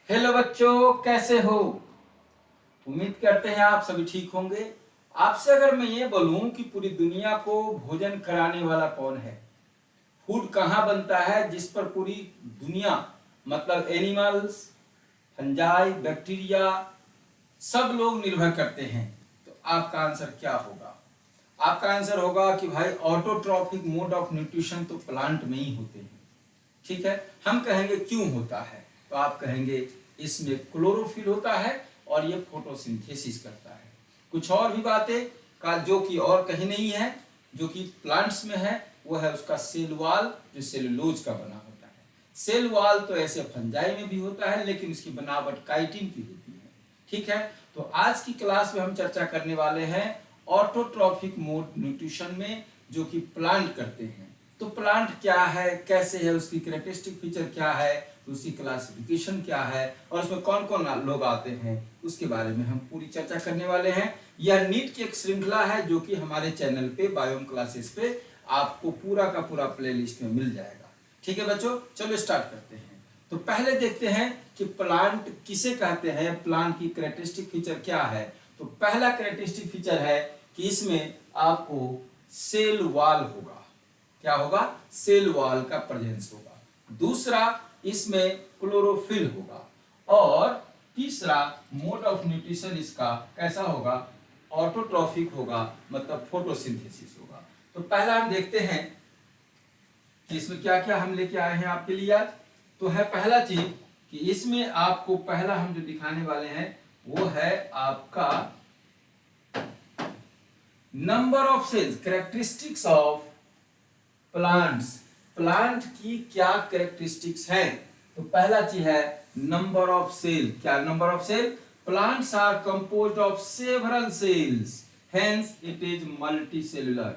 Hello बच्चों, कैसे हो? उम्मीद करते हैं आप सभी ठीक होंगे। आपसे अगर मैं ये बोलूं कि पूरी दुनिया को भोजन कराने वाला कौन है, फूड कहाँ बनता है जिस पर पूरी दुनिया मतलब एनिमल्स, फंजाई, बैक्टीरिया सब लोग निर्भर करते हैं, तो आपका आंसर क्या होगा? आपका आंसर होगा कि भाई ऑटोट्रॉफिक मोड ऑफ न्यूट्रिशन तो प्लांट में ही होते हैं। ठीक है, हम कहेंगे क्यों होता है, तो आप कहेंगे इसमें क्लोरोफिल होता है और ये फोटोसिंथेसिस करता है। कुछ और भी बातें का जो कि और कहीं नहीं है, जो कि प्लांट्स में है, वो है उसका सेल वॉल जो सेलुलोज का बना होता है। सेल वॉल तो ऐसे फंजाई में भी होता है, लेकिन उसकी बनावट काइटिन की होती है। ठीक है, तो आज की क्लास में हम चर्चा करने वाले हैं ऑटोट्रॉफिक मोड न्यूट्रिशन में, जो कि प्लांट करते हैं। तो प्लांट क्या है, कैसे है, उसकी कैरेक्टरिस्टिक फीचर क्या है, उसकी क्लासिफिकेशन क्या है और उसमें कौन कौन लोग आते हैं, उसके बारे में हम पूरी चर्चा करने वाले हैं। यह नीट की एक श्रृंखला है जो कि हमारे चैनल पे बायोम क्लासेस पे आपको पूरा का पूरा प्लेलिस्ट में मिल जाएगा। ठीक है बच्चों, चलो स्टार्ट करते हैं। तो पहले देखते हैं कि प्लांट किसे कहते हैं, प्लांट की कैरेक्टरिस्टिक फीचर क्या है। तो पहला कैरेक्टरिस्टिक फीचर है कि इसमें आपको सेल वॉल होगा। क्या होगा? सेल वॉल का प्रेजेंस होगा। दूसरा, इसमें क्लोरोफिल होगा। और तीसरा, मोड ऑफ न्यूट्रिशन इसका कैसा होगा? ऑटोट्रॉफिक होगा, मतलब फोटोसिंथेसिस होगा। तो पहला हम देखते हैं कि इसमें क्या क्या हम लेके आए हैं आपके लिए आज। तो है पहला चीज कि इसमें आपको पहला हम जो दिखाने वाले हैं वो है आपका number of cells, characteristics of plants. Plant की क्या कैरेक्टरिस्टिक्स है? तो पहला चीज है नंबर ऑफ सेल। क्या number of cell? Plants are composed of several cells, hence it is multicellular.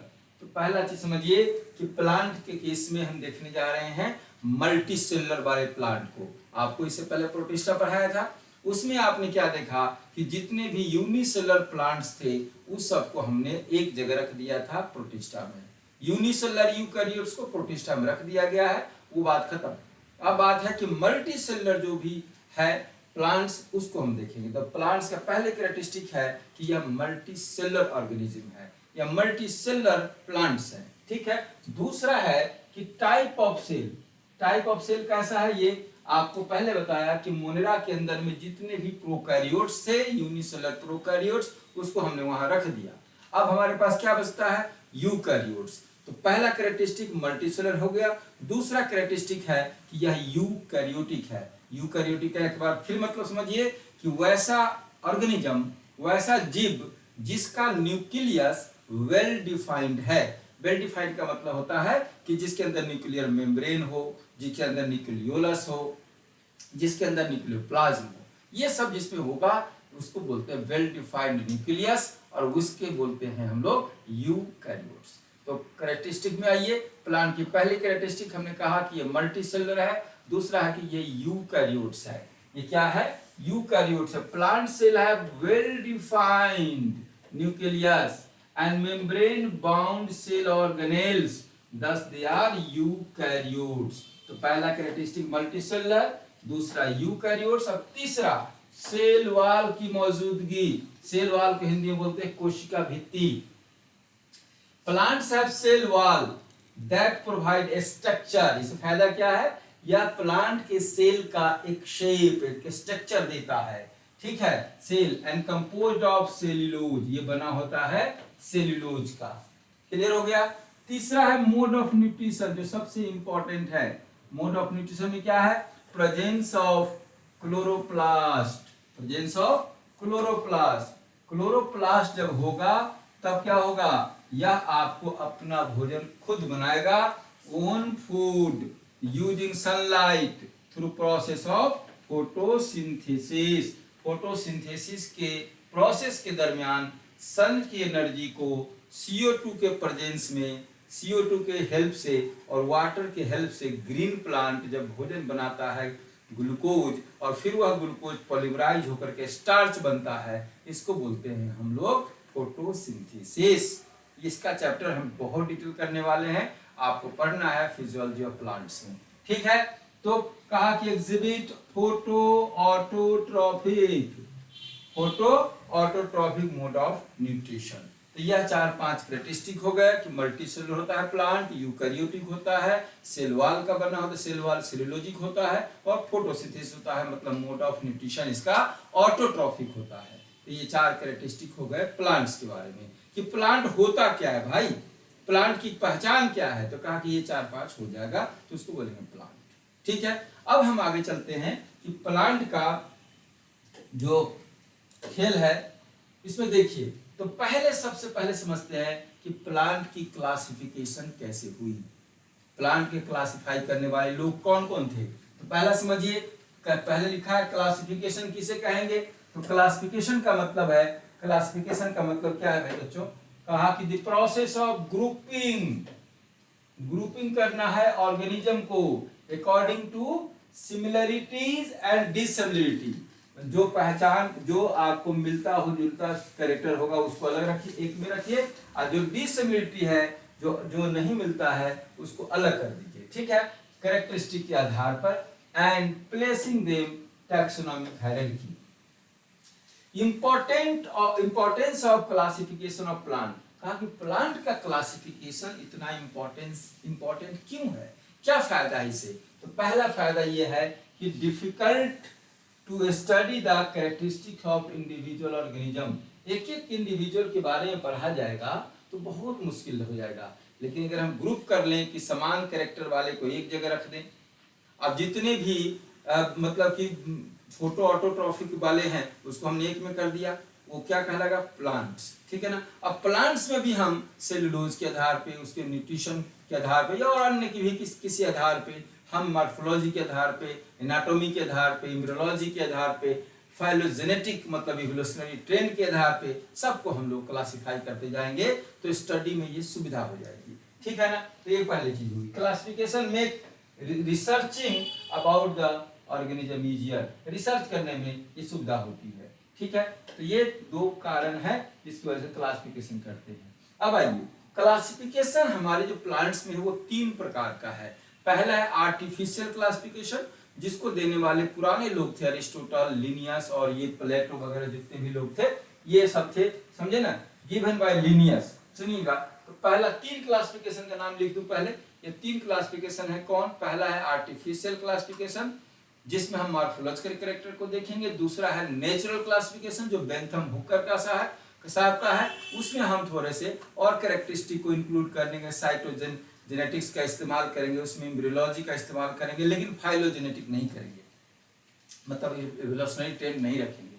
तो पहला चीज समझिए कि प्लांट के केस में हम देखने जा रहे हैं मल्टीसेलुलर वाले प्लांट को। आपको इससे पहले प्रोटिस्टा पढ़ाया था, उसमें आपने क्या देखा कि जितने भी यूनिसेलुलर प्लांट्स थे उस सबको हमने एक जगह रख दिया था प्रोटिस्टा में। यूनिसेलुलर यूकैरियोट्स को प्रोटिस्टा में रख दिया गया है, वो बात खत्म। अब बात है कि मल्टीसेलुलर जो भी है प्लांट्स, उसको हम देखेंगे। तो प्लांट्स का पहले कैरेक्टरिस्टिक है कि यह मल्टीसेलुलर ऑर्गेनिज्म है, या मल्टीसेलुलर प्लांट्स है। ठीक है, दूसरा है कि type of cell. Type of cell कैसा है, ये आपको पहले बताया कि मोनेरा के अंदर में जितने भी प्रोकैरियोट्स थे, यूनिसेलुलर प्रोकैरियोट्स, उसको हमने वहां रख दिया। अब हमारे पास क्या बचता है? यूकैरियोट्स। तो पहला कैरेक्टरिस्टिक मल्टीसेलुलर हो गया। दूसरा कैरेक्टरिस्टिक है कि यह यूकैरियोटिक है। यूकैरियोटिक का एक बार फिर मतलब समझिए कि वैसा ऑर्गेनिज्म, वैसा जीव जिसका न्यूक्लियस वेल डिफाइंड है। वेल डिफाइंड का मतलब होता है कि जिसके अंदर न्यूक्लियर मेम्ब्रेन हो, जिसके अंदर न्यूक्लियोलस हो, जिसके अंदर न्यूक्लियोप्लाज्म हो, ये सब जिसमें होगा उसको बोलते हैं वेल डिफाइंड न्यूक्लियस, और उसके बोलते हैं हम लोग यूकैरियोट्स। तो कैरेक्टरिस्टिक में आइए, प्लांट की पहली कैरेक्टरिस्टिक हमने कहा कि ये मल्टीसेलुलर है। दूसरा है कि ये यूकैरियोट्स है। ये क्या है? यूकैरियोट्स है। प्लांट सेल है well defined nucleus and membrane bound cell organelles, thus they are eukaryotes। तो पहला कैरेक्टरिस्टिक मल्टीसेलुलर, दूसरा यूकैरियोट्स, और तीसरा सेल वॉल की मौजूदगी। सेल वॉल को हिंदी में बोलते हैं कोशिका भित्ति। Plants have cell wall that provide a structure. इससे फायदा क्या है? यह प्लांट के सेल का एक शेप, एक स्ट्रक्चर देता है। ठीक है, cell and composed of cellulose, ये बना होता है सेल्यूलोज का। क्लियर हो गया? तीसरा है मोड ऑफ न्यूट्रिशन, जो सबसे इंपॉर्टेंट है। मोड ऑफ न्यूट्रिशन में क्या है? Presence of chloroplast. Presence of chloroplast. Chloroplast जब होगा तब क्या होगा? यह आपको अपना भोजन खुद बनाएगा, own food using sunlight through process of photosynthesis. Photosynthesis के प्रोसेस के दरमियान सन की एनर्जी को CO2 के प्रेजेंस में, CO2 के हेल्प से और वाटर के हेल्प से ग्रीन प्लांट जब भोजन बनाता है ग्लूकोज, और फिर वह ग्लूकोज पॉलीमराइज होकर के स्टार्च बनता है, इसको बोलते हैं हम लोग फोटोसिंथेसिस। इसका चैप्टर हम बहुत डिटेल करने वाले हैं, आपको पढ़ना है फिजियोलॉजी ऑफ प्लांट्स में। ठीक है, तो कहा कि exhibit photo autotrophic mode of nutrition. तो यह 4-5 कैरेक्टरिस्टिक हो गए कि मल्टी सेलुलर होता है प्लांट, यूकैरियोटिक होता है, सेल वॉल का बना होता है, सेल वॉल सेलुलोजिक होता है, और फोटोसिंथेसिस होता है, मतलब मोड ऑफ न्यूट्रिशन इसका ऑटोट्रॉफिक होता है। तो ये 4 कैरेक्टरिस्टिक हो गए प्लांट्स के बारे में कि प्लांट होता क्या है भाई, प्लांट की पहचान क्या है। तो कहा कि ये 4-5 हो जाएगा, तो उसको बोलेंगे प्लांट। ठीक है, अब हम आगे चलते हैं कि प्लांट का जो खेल है इसमें देखिए, तो सबसे पहले समझते हैं कि प्लांट की क्लासिफिकेशन कैसे हुई, प्लांट के क्लासिफाई करने वाले लोग कौन कौन थे। तो पहला समझिए, पहले लिखा है क्लासिफिकेशन किसे कहेंगे। तो क्लासिफिकेशन का मतलब है, क्लासिफिकेशन का मतलब क्या है भाई बच्चों, कहा कि द प्रोसेस ऑफ ग्रुपिंग करना है ऑर्गेनिज्म को according to similarities and dissimilarity. जो पहचान, जो आपको मिलता हो जुलता कैरेक्टर होगा उसको अलग रखिए, एक में रखिए, और जो डिसिमिलरिटी है, जो नहीं मिलता है उसको अलग कर दीजिए। ठीक है, कैरेक्टरिस्टिक के आधार पर, and placing them taxonomic hierarchy. Importance of classification of plant, कहा कि प्लांट का क्लासिफिकेशन इतना इंपॉर्टेंट क्यों है, क्या फायदा है इसे। तो पहला फायदा यह है कि difficult to study the characteristics of individual organism. एक एक इंडिविजुअल के बारे में पढ़ा जाएगा तो बहुत मुश्किल हो जाएगा, लेकिन अगर हम ग्रुप कर लें कि समान कैरेक्टर वाले को एक जगह रख दें, अब जितने भी मतलब कि फोटो ऑटोट्रॉफिक वाले हैं उसको हमने एक में कर दिया, वो क्या कहलाएगा, प्लांट्स। ठीक है ना, अब प्लांट्स में भी हम सेलुलोज के आधार पे, उसके न्यूट्रिशन के आधार पे, या और अन्य की भी किसी आधार पे, हम मॉर्फोलॉजी के आधार पे, एनाटॉमी के आधार पे, एम्ब्रियोलॉजी के आधार पे, फाइलोजेनेटिक मतलब इवोल्यूशनरी ट्रेंड के आधार पे सबको हम लोग क्लासिफाई करते जाएंगे, तो स्टडी में ये सुविधा हो जाएगी। ठीक है ना, तो ये पहली चीज हुई। क्लासिफिकेशन में researching about the organism easier, research करने में ये सुविधा होती है। ठीक है, तो ये 2 कारण है जिसकी वजह से क्लासिफिकेशन करते हैं। अब आइए, क्लासिफिकेशन हमारे जो प्लांट्स में है वो 3 प्रकार का है। पहला है आर्टिफिशियल क्लासिफिकेशन, जिसको देने वाले पुराने लोग थे, अरिस्टोटल, लिनियस और ये प्लेटो वगैरह जितने भी लोग थे, ये सब थे, समझे ना, गिवन बाय लिनियस। सुनिएगा, तो पहला 3 क्लासिफिकेशन का नाम लिख दूं पहले। ये 3 क्लासिफिकेशन है कौन, पहला है आर्टिफिशियल क्लासिफिकेशन जिसमें हम मॉर्फोलॉजिकल कैरेक्टर को देखेंगे। दूसरा है नेचुरल क्लासिफिकेशन जो बेंथम हुकर का साहब का है, उसमें हम थोड़े से और कैरेक्टरिस्टिक को इंक्लूड करेंगे, साइटोजेन जेनेटिक्स का इस्तेमाल करेंगे, उसमें एम्ब्रियोलॉजी का इस्तेमाल करेंगे, लेकिन फाइलोजेनेटिक नहीं करेंगे, मतलब इवोल्यूशनरी ट्रेंड नहीं रखेंगे।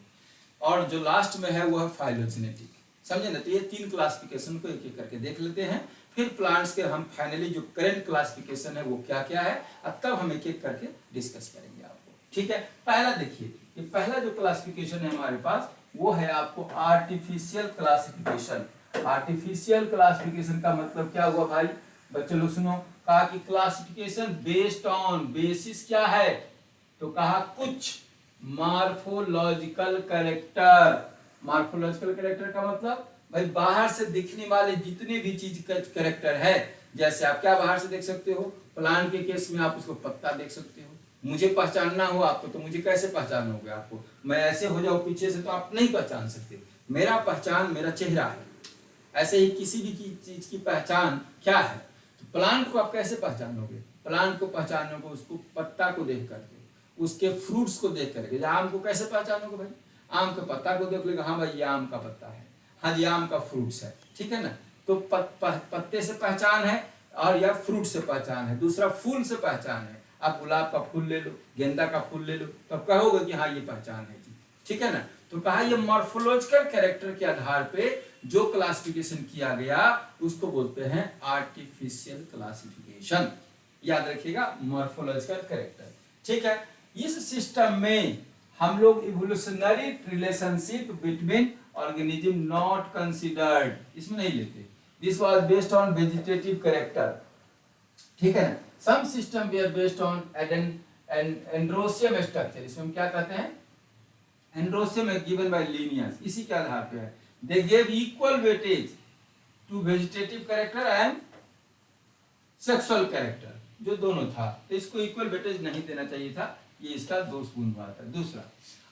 और जो लास्ट में है वो है फाइलोजेनेटिक, समझे ना। तो ये 3 क्लासिफिकेशन को एक एक करके देख लेते हैं, फिर प्लांट्स के हम फाइनली जो करंट क्लासिफिकेशन है वो क्या क्या है, अब तब हम एक एक करके डिस्कस करेंगे आपको। ठीक है, पहला देखिए, ये पहला जो क्लासिफिकेशन है हमारे पास वो है आपको आर्टिफिशियल क्लासिफिकेशन। आर्टिफिशियल क्लासिफिकेशन का मतलब क्या हुआ भाई बच्चों लोग सुनो, कहा कि क्लासिफिकेशन बेस्ड ऑन, बेसिस क्या है, तो कहा कुछ मॉर्फोलॉजिकल कैरेक्टर। मॉर्फोलॉजिकल कैरेक्टर का मतलब भाई बाहर से दिखने वाले जितने भी चीज का कैरेक्टर है, जैसे आप क्या बाहर से देख सकते हो, प्लांट के केस में आप उसको पत्ता देख सकते हो। मुझे पहचानना हो आपको तो मुझे कैसे पहचानोगे, आपको मैं ऐसे हो जाऊं पीछे से तो आप नहीं पहचान सकते, मेरा पहचान मेरा चेहरा है। ऐसे ही किसी भी चीज की पहचान क्या है, तो प्लांट को आप कैसे पहचानोगे, प्लांट को पहचानोगे उसको पत्ता को देख करके, उसके फ्रूट्स को देख करके। आम को कैसे पहचानोगे भाई, आम के पत्ता को देख लेगा, हाँ भाई ये आम का पत्ता है, हाँ ये आम का फ्रूट्स है। ठीक है ना, तो पत्ते से पहचान है और या फ्रूट से पहचान है। दूसरा फूल से पहचान है, आप गुलाब का फूल ले लो, गेंदा का फूल ले लो, तो आप कहोगे कि हाँ ये पहचान है जी। ठीक है ना, तो कहा ये मॉर्फोलॉजिकल कैरेक्टर के आधार पे जो क्लासिफिकेशन किया गया उसको बोलते हैं आर्टिफिशियल क्लासिफिकेशन। याद रखिएगा, मॉर्फोलॉजिकल कैरेक्टर। ठीक है, इस सिस्टम में हम लोग evolutionary relationship between organism not considered, इसमें नहीं लेते। This was based on vegetative character. ठीक है ना, सम सिस्टम वे are based on androecium structure, इसमें हम क्या कहते हैं, एंड्रोसियम गिवन बाय लिनियस, इसी के आधार पे है। They gave equal weightage to vegetative character and sexual character. जो दोनों था, तो इसको इक्वल वेटेज नहीं देना चाहिए था, ये इसका दोषपूर्ण हुआ था। दूसरा,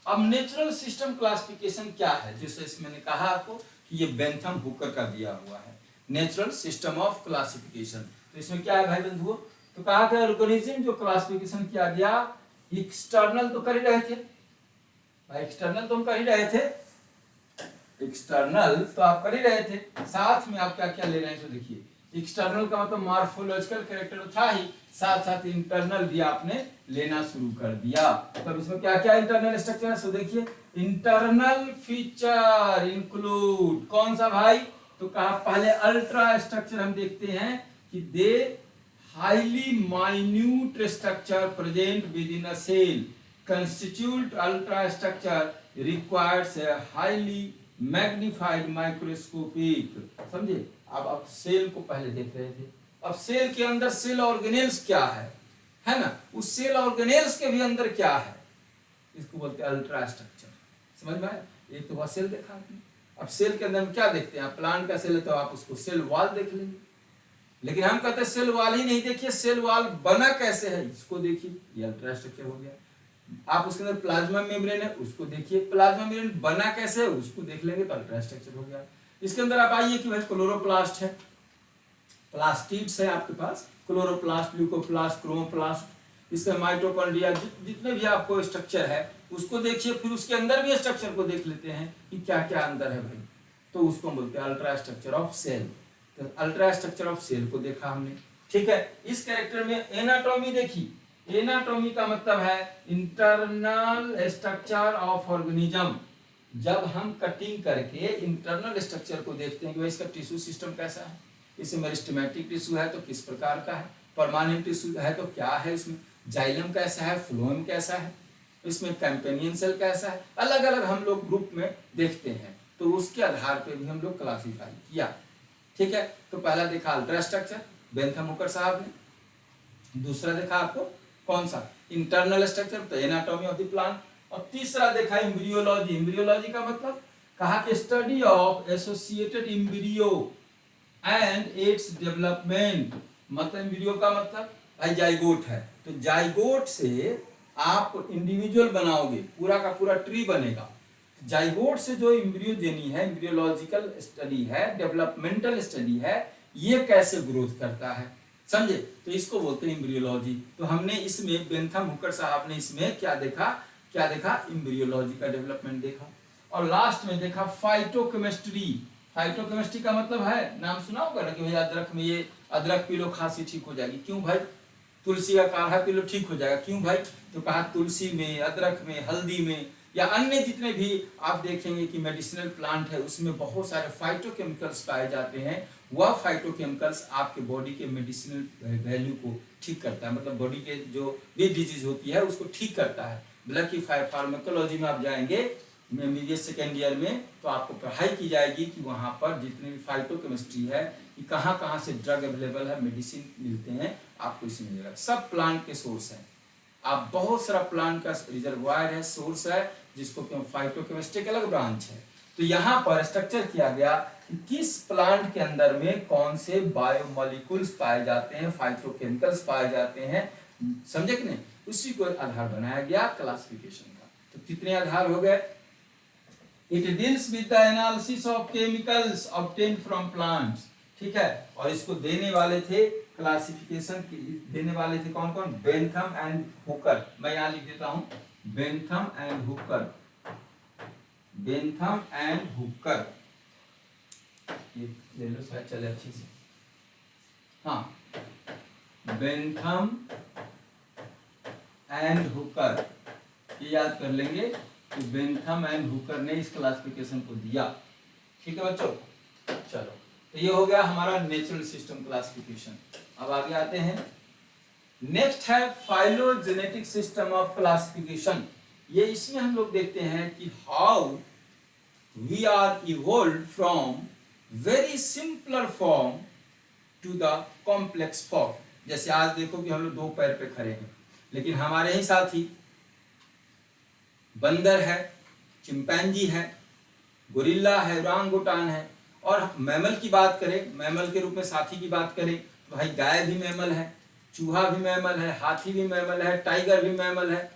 अब नेचुरल सिस्टम क्लासिफिकेशन क्या है, जैसे इसमें मैंने कहा आपको कि ये बेंथम हुकर का दिया हुआ है नेचुरल सिस्टम ऑफ क्लासिफिकेशन। तो इसमें क्या है भाई बंधुओं, तो कहा कि ऑर्गेनिज्म जो क्लासिफिकेशन किया गया, एक्सटर्नल तो कर ही रहे थे भाई, एक्सटर्नल तो हम कर ही रहे थे, एक्सटर्नल तो आप कर ही रहे थे, साथ में आप क्या क्या ले रहे हैं, तो देखिए एक्सटर्नल का मतलब मॉर्फोलॉजिकल कैरेक्टर तो था ही, साथ साथ इंटरनल भी आपने लेना शुरू कर दिया। तब इसमें क्या क्या इंटरनल स्ट्रक्चर है, सो देखिए इंटरनल फीचर इंक्लूड कौन सा भाई, तो कहा पहले अल्ट्रा स्ट्रक्चर हम देखते हैं कि they highly minute structure present within a cell constitute ultra structure requires a highly magnified microscopic, समझे। अब सेल को पहले देख रहे थे, अब सेल के अंदर सेल ऑर्गेनेल्स क्या है ना, उस सेल ऑर्गेनेल्स के भी अंदर क्या है, इसको बोलते हैं अल्ट्रा स्ट्रक्चर। समझ में आया, एक तो वह सेल देखा आपने, अब सेल के अंदर हम क्या देखते हैं, प्लांट का सेल है तो आप उसको सेल वॉल देख लेंगे, लेकिन हम कहते हैं सेल वॉल ही नहीं देखिए, सेल वॉल बना कैसे है इसको देखिए, ये अल्ट्रा स्ट्रक्चर हो गया। आप उसके अंदर प्लाज्मा मेम्ब्रेन है उसको देखिए, प्लाज्मा मेम्ब्रेन बना कैसे है उसको देख लेंगे तो अल्ट्रा स्ट्रक्चर हो गया। इसके अंदर आप आइए कि भाई क्लोरोप्लास्ट है, प्लास्टिड्स है आपके पास, क्लोरोप्लास्ट, ल्यूकोप्लास्ट, क्रोमोप्लास्ट, इसका माइटोकॉन्ड्रिया, जितने भी आपको स्ट्रक्चर है उसको देखिए, फिर उसके अंदर भी स्ट्रक्चर को देख लेते हैं कि क्या क्या अंदर है भाई, तो उसको बोलते हैं अल्ट्रा स्ट्रक्चर ऑफ सेल। तो अल्ट्रा स्ट्रक्चर ऑफ सेल को देखा हमने, ठीक है। इस कैरेक्टर में एनाटॉमी देखी, एनाटॉमी का मतलब है इंटरनल स्ट्रक्चर ऑफ ऑर्गेनिज्म। जब हम कटिंग करके इंटरनल स्ट्रक्चर को देखते हैं कि भाई इसका टिश्यू सिस्टम कैसा है, इसमें मेरिस्टेमेटिक टिश्यू है तो किस प्रकार का है, परमानेंट टिश्यू है तो क्या है, इसमें जाइलम कैसा है, फ्लोएम कैसा है, इसमें कैंपेनियन सेल कैसा है, अलग अलग हम लोग ग्रुप में देखते हैं, तो उसके आधार पर भी हम लोग क्लासीफाई किया, ठीक है। तो पहला देखा अल्ट्रा स्ट्रक्चर बेंथम हुकर साहब ने, दूसरा देखा आपको कौन सा इंटरनल स्ट्रक्चर, तो एनाटॉमी ऑफ द प्लांट, और तीसरा देखा एम्ब्रियोलॉजी। एम्ब्रियोलॉजी का मतलब कहा कि study of associated embryo and its development, मतलब एम्ब्रियो का मतलब भाई जाइगोट है, तो जाइगोट से आप इंडिविजुअल बनाओगे, पूरा का पूरा ट्री बनेगा। जाइगोट से जो एम्ब्रियोजेनी है, एम्ब्रियोलॉजिकल स्टडी है, डेवलपमेंटल स्टडी है, ये कैसे ग्रोथ करता है, समझे, तो इसको बोलते हैं एम्ब्रियोलॉजी। तो हमने इसमें बेंथम हुकर साहब ने इसमें क्या देखा, एम्ब्रियोलॉजी का डेवलपमेंट देखा। और लास्ट में देखा फाइटोकेमिस्ट्री। फाइटोकेमिस्ट्री का मतलब है, नाम सुना होगा ना कि भाई अदरक में ये अदरक पी लो खांसी ठीक हो जाएगी, क्यों भाई, तुलसी का काढ़ा पी लो ठीक हो जाएगा, क्यों भाई, तो कहा तुलसी में, अदरक में, हल्दी में या अन्य जितने भी आप देखेंगे कि मेडिसिनल प्लांट है उसमें बहुत सारे फाइटोकेमिकल्स पाए जाते हैं, वह फाइटोकेमिकल्स आपके बॉडी के मेडिसिनल वैल्यू को ठीक करता है, मतलब बॉडी के जो भी डिजीज होती है उसको ठीक करता है। ब्लड की फार्माकोलॉजी में आप जाएंगे एमबीबीएस सेकेंड ईयर में, तो आपको पढ़ाई की जाएगी कि वहाँ पर जितने भी फाइटोकेमिस्ट्री है कि कहाँ कहाँ से ड्रग अवेलेबल है, मेडिसिन मिलते हैं, आपको इसमें मिलेगा। सब प्लांट के सोर्स हैं, आप बहुत सारा प्लांट का रिजर्वायर है, सोर्स है, जिसको कि फाइटोकेमिस्ट्री का अलग ब्रांच है। तो यहाँ पर स्ट्रक्चर किया गया कि किस प्लांट के अंदर में कौन से बायोमोलिक्यूल्स पाए जाते हैं, फाइटोकेमिकल्स पाए जाते हैं, समझे कि नहीं, उसी को आधार बनाया गया क्लासिफिकेशन का। तो कितने आधार हो गए, it deals with the analysis of chemicals obtained from plants, ठीक है। और इसको देने वाले थे क्लासिफिकेशन देने वाले थे कौन कौन, बेंथम एंड हुकर। मैं यहाँ लिख देता हूँ Bentham and Hooker, Bentham and Hooker, ये ले लो शायद चले अच्छे से, हाँ, बेंथम एंड हुकर, ये याद कर लेंगे कि बेंथम एंड हुकर ने इस क्लासिफिकेशन को दिया, ठीक है बच्चों। चलो, तो ये हो गया हमारा नेचुरल सिस्टम क्लासिफिकेशन। अब आगे आते हैं, नेक्स्ट है फाइलोजेनेटिक सिस्टम ऑफ क्लासिफिकेशन। ये इसमें हम लोग देखते हैं कि how we are evolved from very simpler form to the complex form. जैसे आज देखो कि हम लोग दो पैर पे खड़े हैं, लेकिन हमारे ही साथी बंदर है, चिंपैंजी है, गोरिल्ला है, ओरांगुटान है, और मैमल की बात करें, मैमल के रूप में साथी की बात करें तो भाई गाय भी मैमल है, चूहा भी मैमल है, हाथी भी मैमल है, टाइगर भी मैमल है,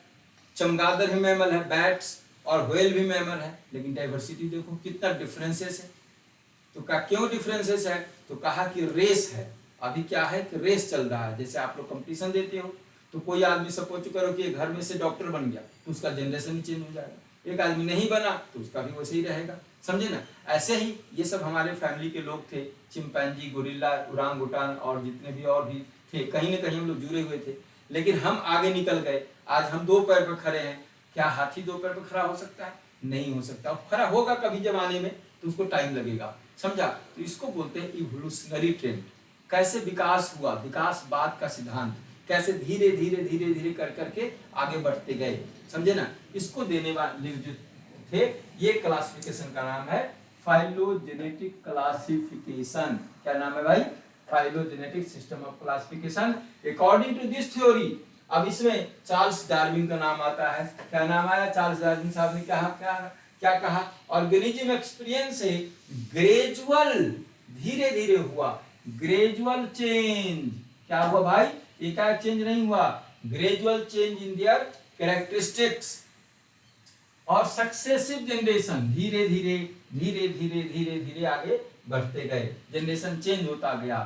चमगादड़ भी मैमल है, बैट्स और व्हेल भी मैमल है। लेकिन डाइवर्सिटी देखो कितना डिफरेंसेस है। तो क्या क्यों डिफरेंसेस है? तो कहा कि रेस है। अभी क्या है कि रेस चल रहा है। जैसे आप लोग कंपटीशन देते हो तो कोई आदमी सपोज करो कि घर में से डॉक्टर बन गया तो उसका जनरेशन ही चेंज हो जाएगा। एक आदमी नहीं बना तो उसका भी वैसे ही रहेगा, समझे ना। ऐसे ही ये सब हमारे फैमिली के लोग थे, चिंपैंजी, गोरिल्ला, ओरांगुटान और जितने भी और भी थे, कहीं ना कहीं हम लोग जुड़े हुए थे। लेकिन हम आगे निकल गए, आज हम दो पैर पर खड़े हैं। क्या हाथी दो पैर पर खड़ा हो सकता है? नहीं हो सकता। खड़ा होगा कभी जमाने में तो उसको टाइम लगेगा, समझा। तो इसको बोलते हैं इवोल्यूशनरी ट्रेंड। कैसे विकास हुआ, विकासवाद का सिद्धांत, कैसे धीरे धीरे धीरे धीरे कर करके आगे बढ़ते गए, समझे ना। इसको देने वाले जो थे, ये क्लासिफिकेशन का नाम है फाइलोजेनेटिक क्लासिफिकेशन। क्या नाम है भाई? Phylogenetic system of classification according to this theory. अब इसमें चार्ल्स डार्विन का नाम आता है। क्या नाम आया? चार्ल्स डार्विन साहब ने कहा क्या कहा? ऑर्गेनिज्म एक्सपीरियंस से ग्रेजुअल, धीरे धीरे हुआ, ग्रेजुअल चेंज। क्या हुआ भाई? एकाएक चेंज नहीं हुआ, gradual change in their characteristics और सक्सेसिव जनरेशन, धीरे धीरे धीरे धीरे धीरे धीरे आगे बढ़ते गए, जनरेशन चेंज होता गया।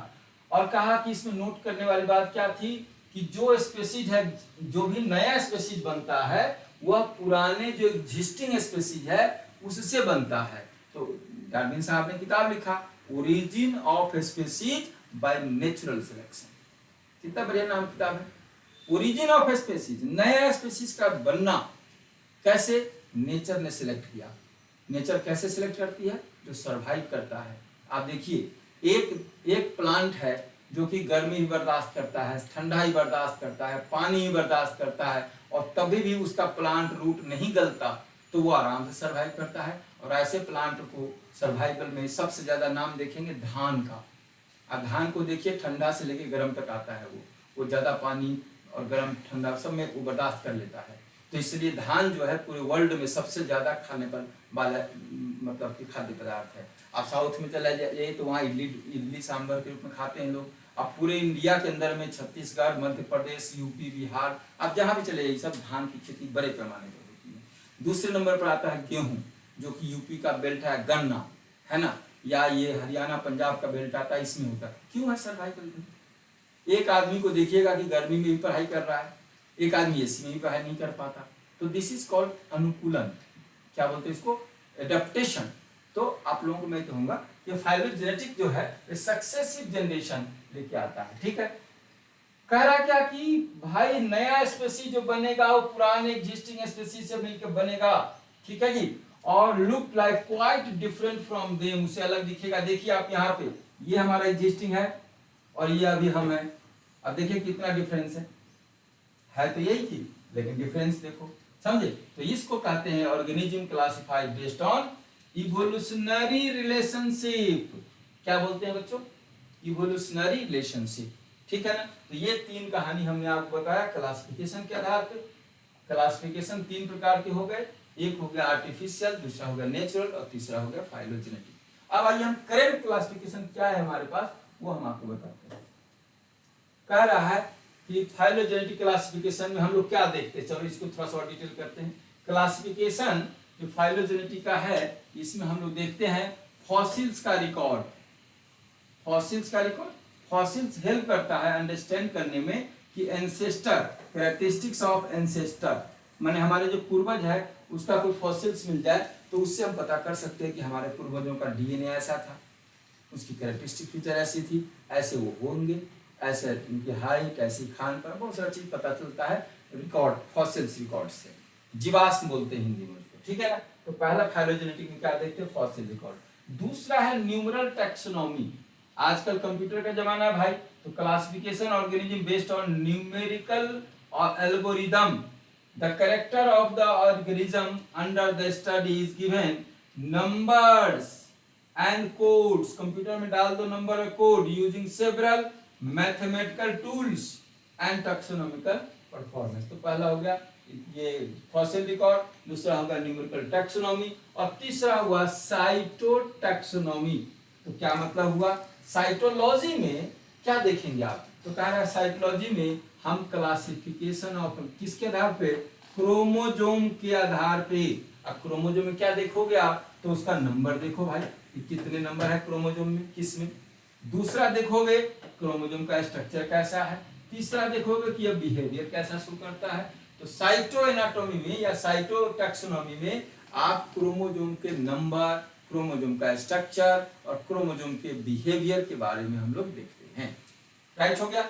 और कहा कि इसमें नोट करने वाली बात क्या थी कि जो स्पेसीज है, जो भी नया स्पेसीज बनता है वह पुराने जो एग्जिस्टिंग स्पेसीज है उससे बनता है। तो डार्विन साहब ने किताब लिखा origin of species by natural selection. कितना बढ़िया नाम किताब है, ओरिजिन ऑफ स्पेसीज, नया स्पेसीज का बनना कैसे? नेचर ने सिलेक्ट किया। नेचर कैसे सिलेक्ट करती है? जो सरवाइव करता है। आप देखिए एक प्लांट है जो कि गर्मी ही बर्दाश्त करता है, ठंडा ही बर्दाश्त करता है, पानी ही बर्दाश्त करता है, और तभी भी उसका प्लांट रूट नहीं गलता तो वो आराम से सरवाइव करता है। और ऐसे प्लांट को सर्वाइवल में सबसे ज्यादा नाम देखेंगे धान का। अब धान को देखिए, ठंडा से लेके गर्म तक आता है, वो ज्यादा पानी और गर्म ठंडा सब में वो बर्दाश्त कर लेता है। तो इसलिए धान जो है पूरे वर्ल्ड में सबसे ज्यादा खाने पर वाला मतलब कि खाद्य पदार्थ है। आप साउथ में चला जाइए तो वहाँ इडली सांभर के रूप में खाते हैं लोग। अब पूरे इंडिया के अंदर में छत्तीसगढ़, मध्य प्रदेश, यूपी, बिहार, आप जहाँ भी चले जाइए सब धान की खेती बड़े पैमाने पर होती है। दूसरे नंबर पर आता है गेहूं, जो कि यूपी का बेल्ट है, गन्ना है ना, या ये हरियाणा पंजाब का बेल्ट आता है, इसमें होता है। क्यों है सर्वाइवल? एक आदमी को देखिएगा कि गर्मी में भी पढ़ाई कर रहा है, एक आदमी एसी में भी पढ़ाई नहीं कर पाता। तो दिस इज कॉल्ड अनुकूलन। क्या बोलते हैं इसको? एडेप्टेशन। तो आप लोगों को मैं कहूंगा कि फाइलोजेनेटिक जो है सक्सेसिव जनरेशन लेके आता है, ठीक है। कह रहा क्या कि भाई नया स्पेसीज जो बनेगा वो पुराने एग्जिस्टिंग स्पेसीज से मिलकर बनेगा, ठीक है जी, और look like quite different from them, उससे अलग दिखेगा। देखिए आप यहाँ पे, ये हमारा एग्जिस्टिंग है और ये अभी हम है। अब देखिए कितना डिफरेंस है तो यही थी, लेकिन डिफरेंस देखो, समझे। तो इसको कहते हैं organism classified based on evolutionary relationship. क्या बोलते हैं बच्चों? इवोल्यूशनरी रिलेशनशिप, ठीक है ना। तो ये तीन कहानी हमने आपको बताया क्लासिफिकेशन के आधार पे। क्लासिफिकेशन तीन प्रकार के हो गए, एक हो गया आर्टिफिशियल, दूसरा हो गया नेचुरल और तीसरा हो गया फाइलोजेनेटिक। अब आइए हम करेंट क्लासिफिकेशन क्या है हमारे पास वो हम आपको बताते हैं। कह रहा है कि फाइलोजेनेटिक क्लासिफिकेशन में हम लोग क्या देखते हैं, चलो इसको थोड़ा सा और डिटेल करते हैं। क्लासिफिकेशन जो फाइलोजेनेटिक का है इसमें हम लोग देखते हैं फॉसिल्स का रिकॉर्ड। फॉसिल्स का रिकॉर्ड, फॉसिल्स हेल्प करता है अंडरस्टैंड करने में कि एंसेस्टर, कैरेक्टरिस्टिक्स ऑफ एंसेस्टर, माने हमारे जो पूर्वज है उसका कोई फॉसिल्स मिल जाए तो उससे हम पता कर सकते हैं कि हमारे पूर्वजों का डीएनए ऐसा था, उसकी कैरेक्टरिस्टिक फीचर ऐसी थी, ऐसे वो होंगे, ऐसे उनकी हाइट, ऐसी खान पर, बहुत सारा चीज पता चलता है रिकॉर्ड, फॉसिल्स रिकॉर्ड से। जीवाश्म बोलते हैं हिंदी में उसको, ठीक है ना। तो पहला फाइलोजेनेटिक में क्या देखते हैं? Fossil record. दूसरा है न्यूमरल टैक्सोनॉमी। आजकल कंप्यूटर का जमाना है भाई, तो classification organism based on numerical और algorithm. The character of the organism under the study is given numbers and codes. Computer में डाल दो नंबर और code using several mathematical tools and taxonomical performance. तो पहला हो गया ये फॉसिल रिकॉर्ड, दूसरा होगा न्यूमेरिकल टैक्सोनॉमी और तीसरा हुआ साइटोटैक्सोनॉमी। तो क्या मतलब हुआ? साइटोलॉजी में क्या देखेंगे आप? तो कह रहा है साइकोलॉजी में हम क्लासिफिकेशन ऑफ किसके आधार पे, क्रोमोजोम के आधार पे। अब क्रोमोजोम में क्या देखोगे आप, तो उसका नंबर देखो भाई कि कितने नंबर है क्रोमोजोम में, किस में। दूसरा देखोगे क्रोमोजोम का स्ट्रक्चर कैसा है। तीसरा देखोगे कि यह बिहेवियर कैसा शो करता है। तो साइटो एनाटॉमी में या साइटो टैक्सोनॉमी में आप क्रोमोजोम के नंबर, क्रोमोजोम का स्ट्रक्चर और क्रोमोजोम के बिहेवियर के बारे में हम लोग देखते हैं। राइट हो गया।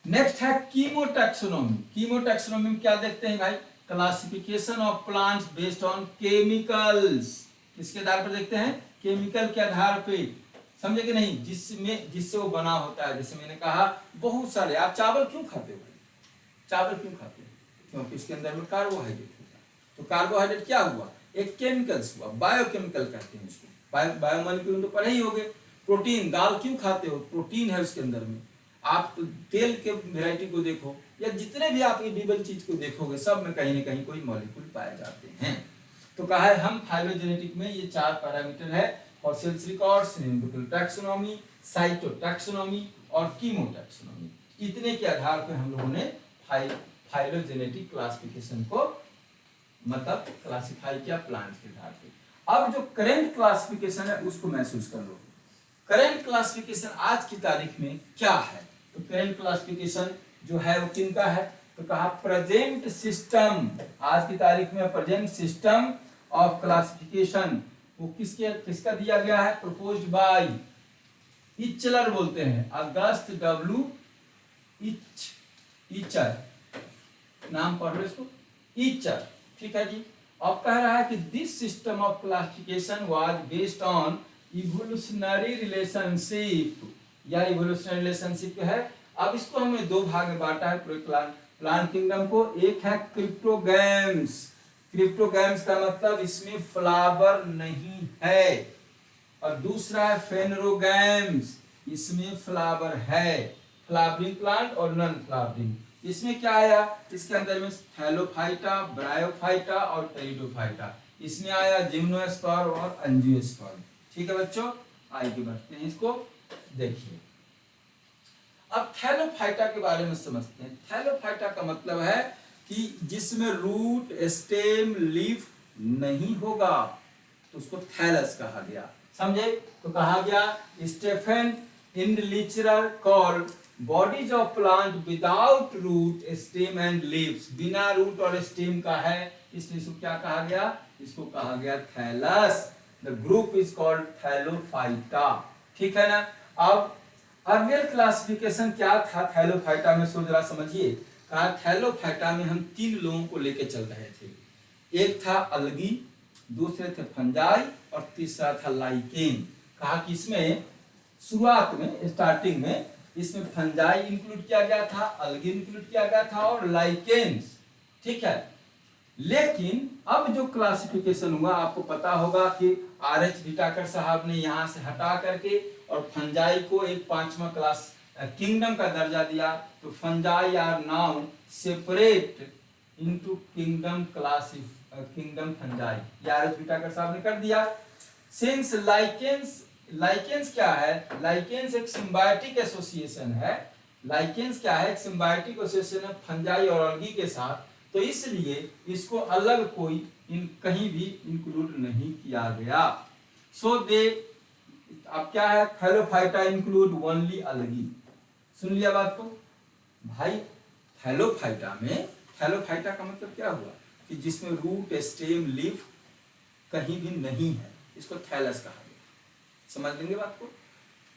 नेक्स्ट है कीमोटैक्सोनॉमी। कीमोटैक्सोनॉमी में क्या देखते हैं भाई, classification of plants based on chemicals. किसके आधार पर देखते हैं, केमिकल के आधार पे, समझे कि नहीं, जिससे वो बना होता है। जैसे मैंने कहा बहुत सारे, आप चावल क्यों खाते हो भाई, चावल क्यों खाते हो, क्योंकि इसके अंदर में कार्बोहाइड्रेट होता है। तो कार्बोहाइड्रेट क्या हुआ, एक केमिकल्स हुआ, बायोकेमिकल कहते हैं उसको, बायोमोलिक्यूल तो पढ़े ही होगे। प्रोटीन, दाल क्यों खाते हो, प्रोटीन है उसके अंदर में। आप तेल के वैरायटी को देखो या जितने भी आप एडिबल चीज को देखोगे, सब में कहीं ना कहीं कोई मॉलिक्यूल पाए जाते हैं। तो कहा है हम फाइलोजेनेटिक में ये 4 पैरामीटर है, fossils records, numerical taxonomy, cytotaxonomy और कीमोटैक्सोनॉमी, इतने के आधार पर हम लोगों ने फाइलोजेनेटिक क्लासिफिकेशन को मतलब क्लासिफाई किया प्लांट के आधार पे। अब जो करेंट क्लासिफिकेशन है उसको महसूस कर लो। करेंट क्लासिफिकेशन आज की तारीख में क्या है, तो करेंट क्लासिफिकेशन जो है वो किनका है, तो कहा प्रेजेंट सिस्टम, आज की तारीख में प्रेजेंट सिस्टम ऑफ क्लासिफिकेशन वो किसका दिया गया है, प्रपोज्ड बाय इचलर, बोलते हैं अगस्त डब्ल्यू इचर, नाम पढ़ लो इसको, इचर, ठीक है जी। अब कह रहा है कि this system of classification was based on evolutionary relationship, या इवोल्यूशनरी रिलेशनशिप है। अब इसको हमने 2 भाग में बांटा है प्लांट किंगडम को। एक है क्रिप्टोगैम्स, क्रिप्टोगैम्स का मतलब इसमें फ्लावर नहीं है, और दूसरा है फेनरोगैम्स, इसमें फ्लावर है, फ्लावरिंग प्लांट और नॉन फ्लावरिंग। इसमें क्या आया, इसके अंदर में थैलोफाइटा, ब्रायोफाइटा और टेरिडोफाइटा, इसमें आया जिम्नोस्पर्म और एंजियोस्पर्म। ठीक है बच्चों, आगे बढ़ते हैं, इसको देखिए। अब थैलोफाइटा के बारे में समझते हैं। थैलोफाइटा का मतलब है कि जिसमें रूट, स्टेम, लीफ नहीं होगा, तो उसको थैलस कहा गया, समझे। तो कहा गया Stephan Endlicher called bodies of plant without root, stem and leaves, बिना रूट और स्टेम का है, इसलिए इसको क्या कहा गया, इसको कहा गया thallus. The group is called thallophyta, ठीक है ना। अब अर्लियर क्लासिफिकेशन क्या था थैलोफाइटा में, सो जरा समझिए। कहा थैलोफाइटा में हम 3 लोगों को लेके चल रहे थे, एक था अलगी, दूसरे थे फंजाई और तीसरा था लाइकेन। कहा कि इसमें शुरुआत में, स्टार्टिंग में इसमें फंजाई इंक्लूड किया गया था, अलगी इंक्लूड किया गया था और लाइकेन्स, ठीक है। लेकिन अब जो क्लासिफिकेशन हुआ, आपको पता होगा कि आर.एच. विटाकर साहब ने यहाँ से हटा करके और फंजाई को एक 5वां क्लास किंगडम का दर्जा दिया। तो fungi are now separate into kingdom kingdom fungi, ये आर.एच. विटाकर साहब ने कर दिया। सिंस लाइकेंस क्या है, लाइकेंस एक सिम्बायोटिक एसोसिएशन है। लाइकेंस क्या है, एक सिम्बायोटिक एसोसिएशन है फंजाई और अलगी के साथ, तो इसलिए इसको अलग कोई कहीं भी इंक्लूड नहीं किया गया। सो दे, अब क्या है, थैलोफाइटा इंक्लूड ओनली अलगी। सुन लिया बात को भाई। थैलोफाइटा में, थैलोफाइटा का मतलब क्या हुआ कि जिसमें रूट, स्टेम, लीफ कहीं भी नहीं है, इसको थैलस कहा गया। समझ लेंगे बात को।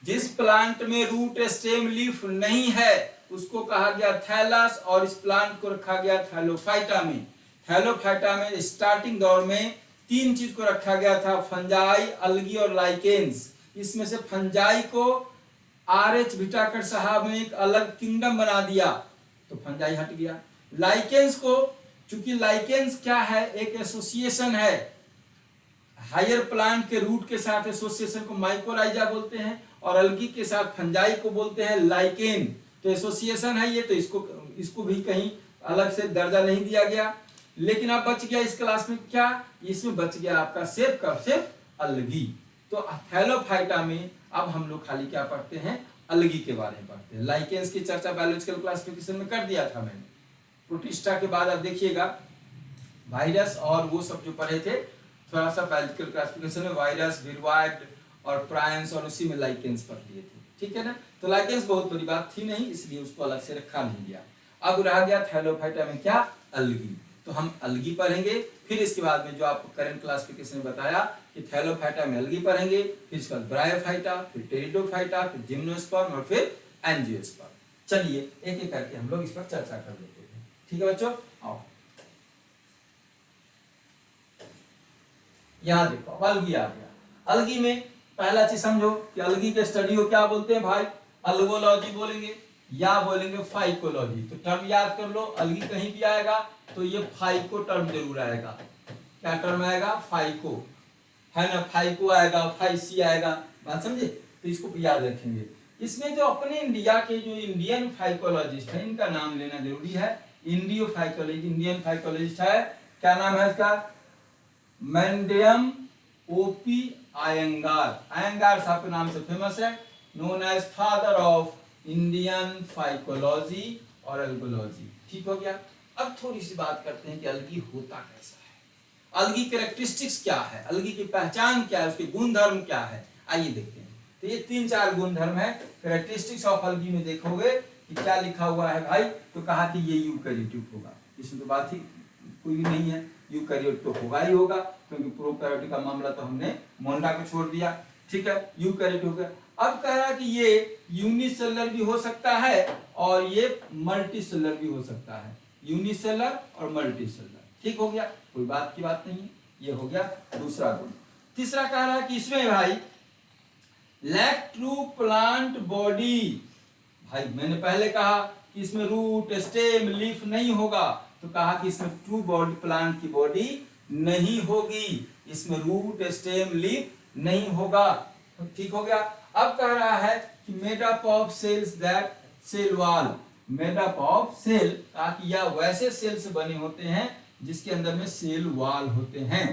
जिस प्लांट में रूट, स्टेम, लीफ नहीं है उसको कहा गया थैलस, और इस प्लांट को रखा गया थैलोफाइटा में। थैलोफाइटा में स्टार्टिंग दौर में 3 चीज को रखा गया था, फंजाई, अलगी और लाइकेंस। इसमें से फंजाई को आर.एच. विटाकर साहब ने एक अलग किंगडम बना दिया, तो फंजाई हट गया। लाइकेंस को, चूंकि लाइकेंस क्या है, एक एसोसिएशन है, हायर प्लांट के रूट के साथ एसोसिएशन को माइकोराइजा बोलते हैं, और अलगी के साथ फंजाई को बोलते हैं लाइकेन। तो एसोसिएशन है ये, तो इसको भी कहीं अलग से दर्जा नहीं दिया गया। लेकिन अब बच गया इस क्लास में क्या, इसमें बच गया आपका सिर्फ अलगी। तो थैलोफाइटा में अब हम लोग खाली क्या पढ़ते हैं, अलगी के बारे में पढ़ते हैं। लाइकेंस की चर्चा बायोलॉजिकल क्लासिफिकेशन में कर दिया था मैंने। प्रोटिस्टा के बाद अब देखिएगा वायरस और वो सब जो पढ़े थे, थोड़ा सा बायोलॉजिकल क्लासिफिकेशन में वायरस, विरवाइड और प्रायंस, और उसी में लाइकेंस पढ़ लिए थे, ठीक है ना। तो लाइकेंस बहुत बड़ी बात थी नहीं, इसलिए उसको अलग से रखा नहीं गया। अब रह गया थैलोफाइटा में क्या, अलगी। तो हम अलगी पढ़ेंगे, फिर इसके बाद में जो आपको करंट क्लासिफिकेशन में बताया कि थैलोफाइटा में अलगी पढ़ेंगे, फिर इसके बाद ब्रायोफाइटा, फिर टेरिडोफाइटा, फिर जिम्नोस्पर्म और फिर एंजियोस्पर्म। चलिए एक एक करके हम लोग इस पर चर्चा कर लेते हैं, ठीक है बच्चों। आओ यहाँ देखो अलगी आ गया। अलगी में पहला चीज समझो कि अलगी के स्टडी को क्या बोलते हैं भाई, अल्गोलॉजी बोलेंगे या बोलेंगे फाइकोलॉजी। तो टर्म याद कर लो, अलगी कहीं भी आएगा तो ये फाइको टर्म जरूर आएगा। क्या टर्म आएगा, फाइको, है ना, फाइको आएगा, फाइसी आएगा, बात समझे। तो इसको याद रखेंगे। इसमें जो अपने इंडिया के जो इंडियन फाइकोलॉजिस्ट है, इनका नाम लेना जरूरी है। इंडियन फाइकोलॉजिस्ट है, क्या नाम है इसका, मैंडियम ओपी आयंगार। आयंगार साहब के नाम से फेमस है, known as father of Indian phycology और एल्गोलॉजी, ठीक हो गया। अब थोड़ी सी बात करते हैं कि अलगी होता कैसा है, अलगी कैरेक्टरिस्टिक्स क्या है, अलगी की पहचान क्या है, उसके गुणधर्म क्या है, आइए देखते हैं। तो ये 3-4 गुणधर्म है कैरेक्टरिस्टिक्स ऑफ अलगी में। देखोगे कि क्या लिखा हुआ है भाई, तो कहा कि ये यूकैरियोटिक होगा, इसमें तो बात ही कोई भी नहीं है, यूकैरियोट तो होगा ही होगा, क्योंकि प्रोकैरियोटिक का मामला तो हमने मोंडा को छोड़ दिया, ठीक है, यूकैरियोट हो गया। अब कह रहा है कि ये यूनिसेलुलर भी हो सकता है और ये मल्टीसेलुलर भी हो सकता है, यूनिसेलुलर और मल्टीसेलुलर, ठीक हो गया, कोई बात की बात नहीं है। ये हो गया दूसरा गुण। तीसरा कह रहा है कि इसमें भाई लैक ट्रू प्लांट बॉडी। भाई मैंने पहले कहा कि इसमें रूट, स्टेम, लीफ नहीं होगा, तो कहा कि इसमें ट्रू बॉडी, प्लांट की बॉडी नहीं होगी, इसमें रूट, स्टेम, लीफ नहीं होगा, ठीक हो गया। अब कह रहा है कि made up of cells that cell wall, made up of cell, कहा कि यह वैसे सेल से बने होते हैं जिसके अंदर में सेल वॉल होते हैं।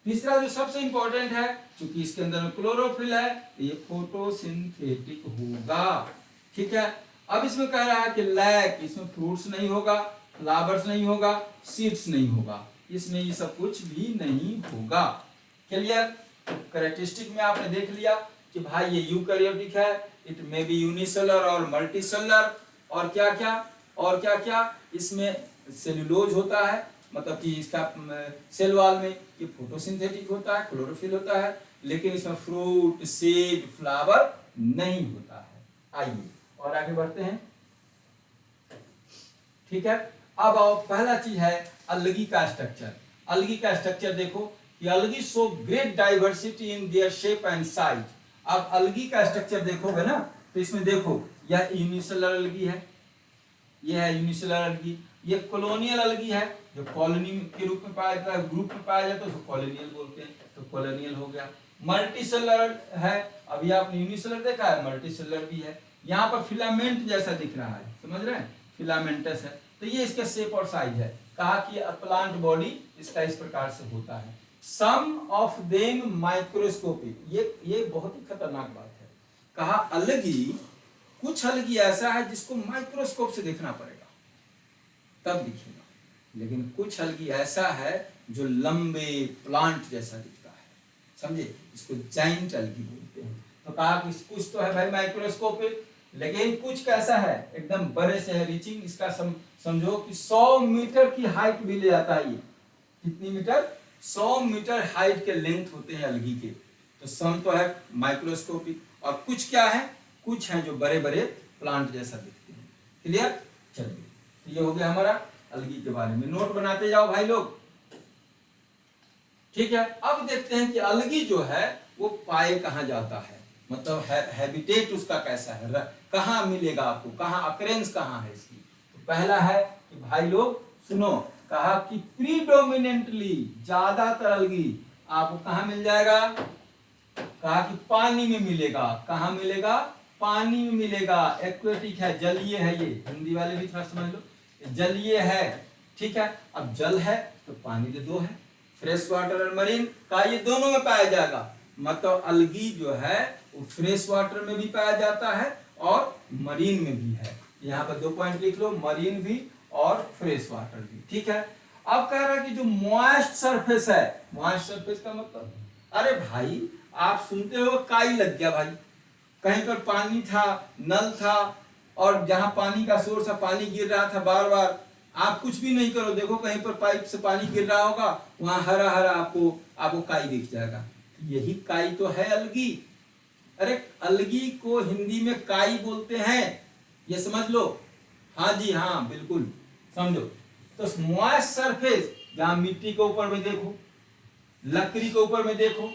तीसरा जो सबसे इंपॉर्टेंट है, क्योंकि इसके अंदर में क्लोरोफिल है, तो ये फोटोसिंथेटिक होगा, ठीक है। अब इसमें कह रहा है कि लैक, इसमें फ्रूट्स नहीं होगा, फ्लावर्स नहीं होगा, सीड्स नहीं होगा, इसमें ये सब कुछ भी नहीं होगा, क्लियर। कैरेक्टरिस्टिक में आपने देख लिया कि भाई ये यूकैरियोटिक है, इट मे बी यूनिसेलुलर और मल्टीसेलुलर, और क्या क्या इसमें सेल्यूलोज होता है, मतलब कि इसका सेल वॉल में ये फोटोसिंथेटिक होता है, क्लोरोफिल होता है, लेकिन इसमें फ्रूट, सीड, फ्लावर नहीं होता है। आइए और आगे बढ़ते हैं, ठीक है। अब आओ, पहला चीज है अलगी का स्ट्रक्चर। अलगी का स्ट्रक्चर देखो कि algae show great diversity in their shape and size. अब अलगी का स्ट्रक्चर देखोगे ना, तो इसमें देखो यह यूनिसेलुलर अलगी है, यह है यूनिसेलुलर अलगी, ये कॉलोनियल अलगी है, जो कॉलोनी के रूप में पाया जाता है, ग्रुप में पाया जाता है, उसको कॉलोनियल बोलते हैं, तो कॉलोनियल हो गया। मल्टीसेलुलर है, अभी आपने यूनिसेलुलर देखा है, मल्टीसेलुलर भी है। यहाँ पर फिलामेंट जैसा दिख रहा है, समझ रहे हैं, फिलामेंटस है, तो ये इसका शेप और साइज है। कहा कि प्लांट बॉडी इसका इस प्रकार से होता है। सम ऑफ देम माइक्रोस्कोपिक, ये बहुत ही खतरनाक बात है। कहा अलगी, कुछ अलगी ऐसा है जिसको माइक्रोस्कोप से देखना पड़ेगा तब दिखेगा, लेकिन कुछ अलगी ऐसा है जो लंबे प्लांट जैसा दिखता है, समझे, इसको जाइंट अलगी बोलते हैं। तो कहा कि कुछ तो है भाई माइक्रोस्कोपिक, लेकिन कुछ कैसा है, एकदम बड़े से है, रीचिंग, इसका समझो कि 100 मीटर की हाइट भी ले जाता है। ये कितनी मीटर, 100 मीटर हाइट के लेंथ होते हैं अलगी के। तो सम तो है माइक्रोस्कोपिक, और कुछ क्या है, कुछ है जो बड़े बड़े प्लांट जैसा दिखते हैं, क्लियर। चलिए तो ये हो गया हमारा अलगी के बारे में, नोट बनाते जाओ भाई लोग, ठीक है। अब देखते हैं कि अलगी जो है वो पाए कहाँ जाता है, मतलब हैबिटेट उसका कैसा है, कहाँ मिलेगा आपको, कहाँ अकरेंस कहाँ है इसकी। तो पहला है कि भाई लोग सुनो, कहा कि प्रीडोमिनेंटली, ज्यादातर अलगी आपको कहाँ मिल जाएगा, कहा कि पानी में मिलेगा। कहाँ मिलेगा, पानी में मिलेगा, एक्वेटिक है, जलीय है, ये हिंदी वाले भी थोड़ा समझ लो, जलीय है, ठीक है। अब जल है तो पानी तो दो है, फ्रेश वाटर और मरीन का, ये दोनों में पाया जाएगा। मतलब अलगी जो है वो फ्रेश वाटर में भी पाया जाता है और मरीन में भी है। यहाँ पर 2 पॉइंट लिख लो, मरीन भी और फ्रेश वाटर भी, ठीक है। अब कह रहा है कि जो मॉइस्ट सरफेस है, मॉइस्ट सरफेस का मतलब, अरे भाई आप सुनते हो काई लग गया भाई, कहीं पर पानी था, नल था, और जहां पानी का सोर्स है पानी गिर रहा था बार बार, आप कुछ भी नहीं करो, देखो कहीं पर पाइप से पानी गिर रहा होगा, वहां हरा हरा आपको काई दिख जाएगा, यही काई तो है अलगी। अरे अलगी को हिंदी में काई बोलते हैं, ये समझ लो। हाँ जी हाँ बिल्कुल समझो। तो मॉइस्ट सरफेस, जहां मिट्टी के ऊपर में देखो, लकड़ी के ऊपर में देखो,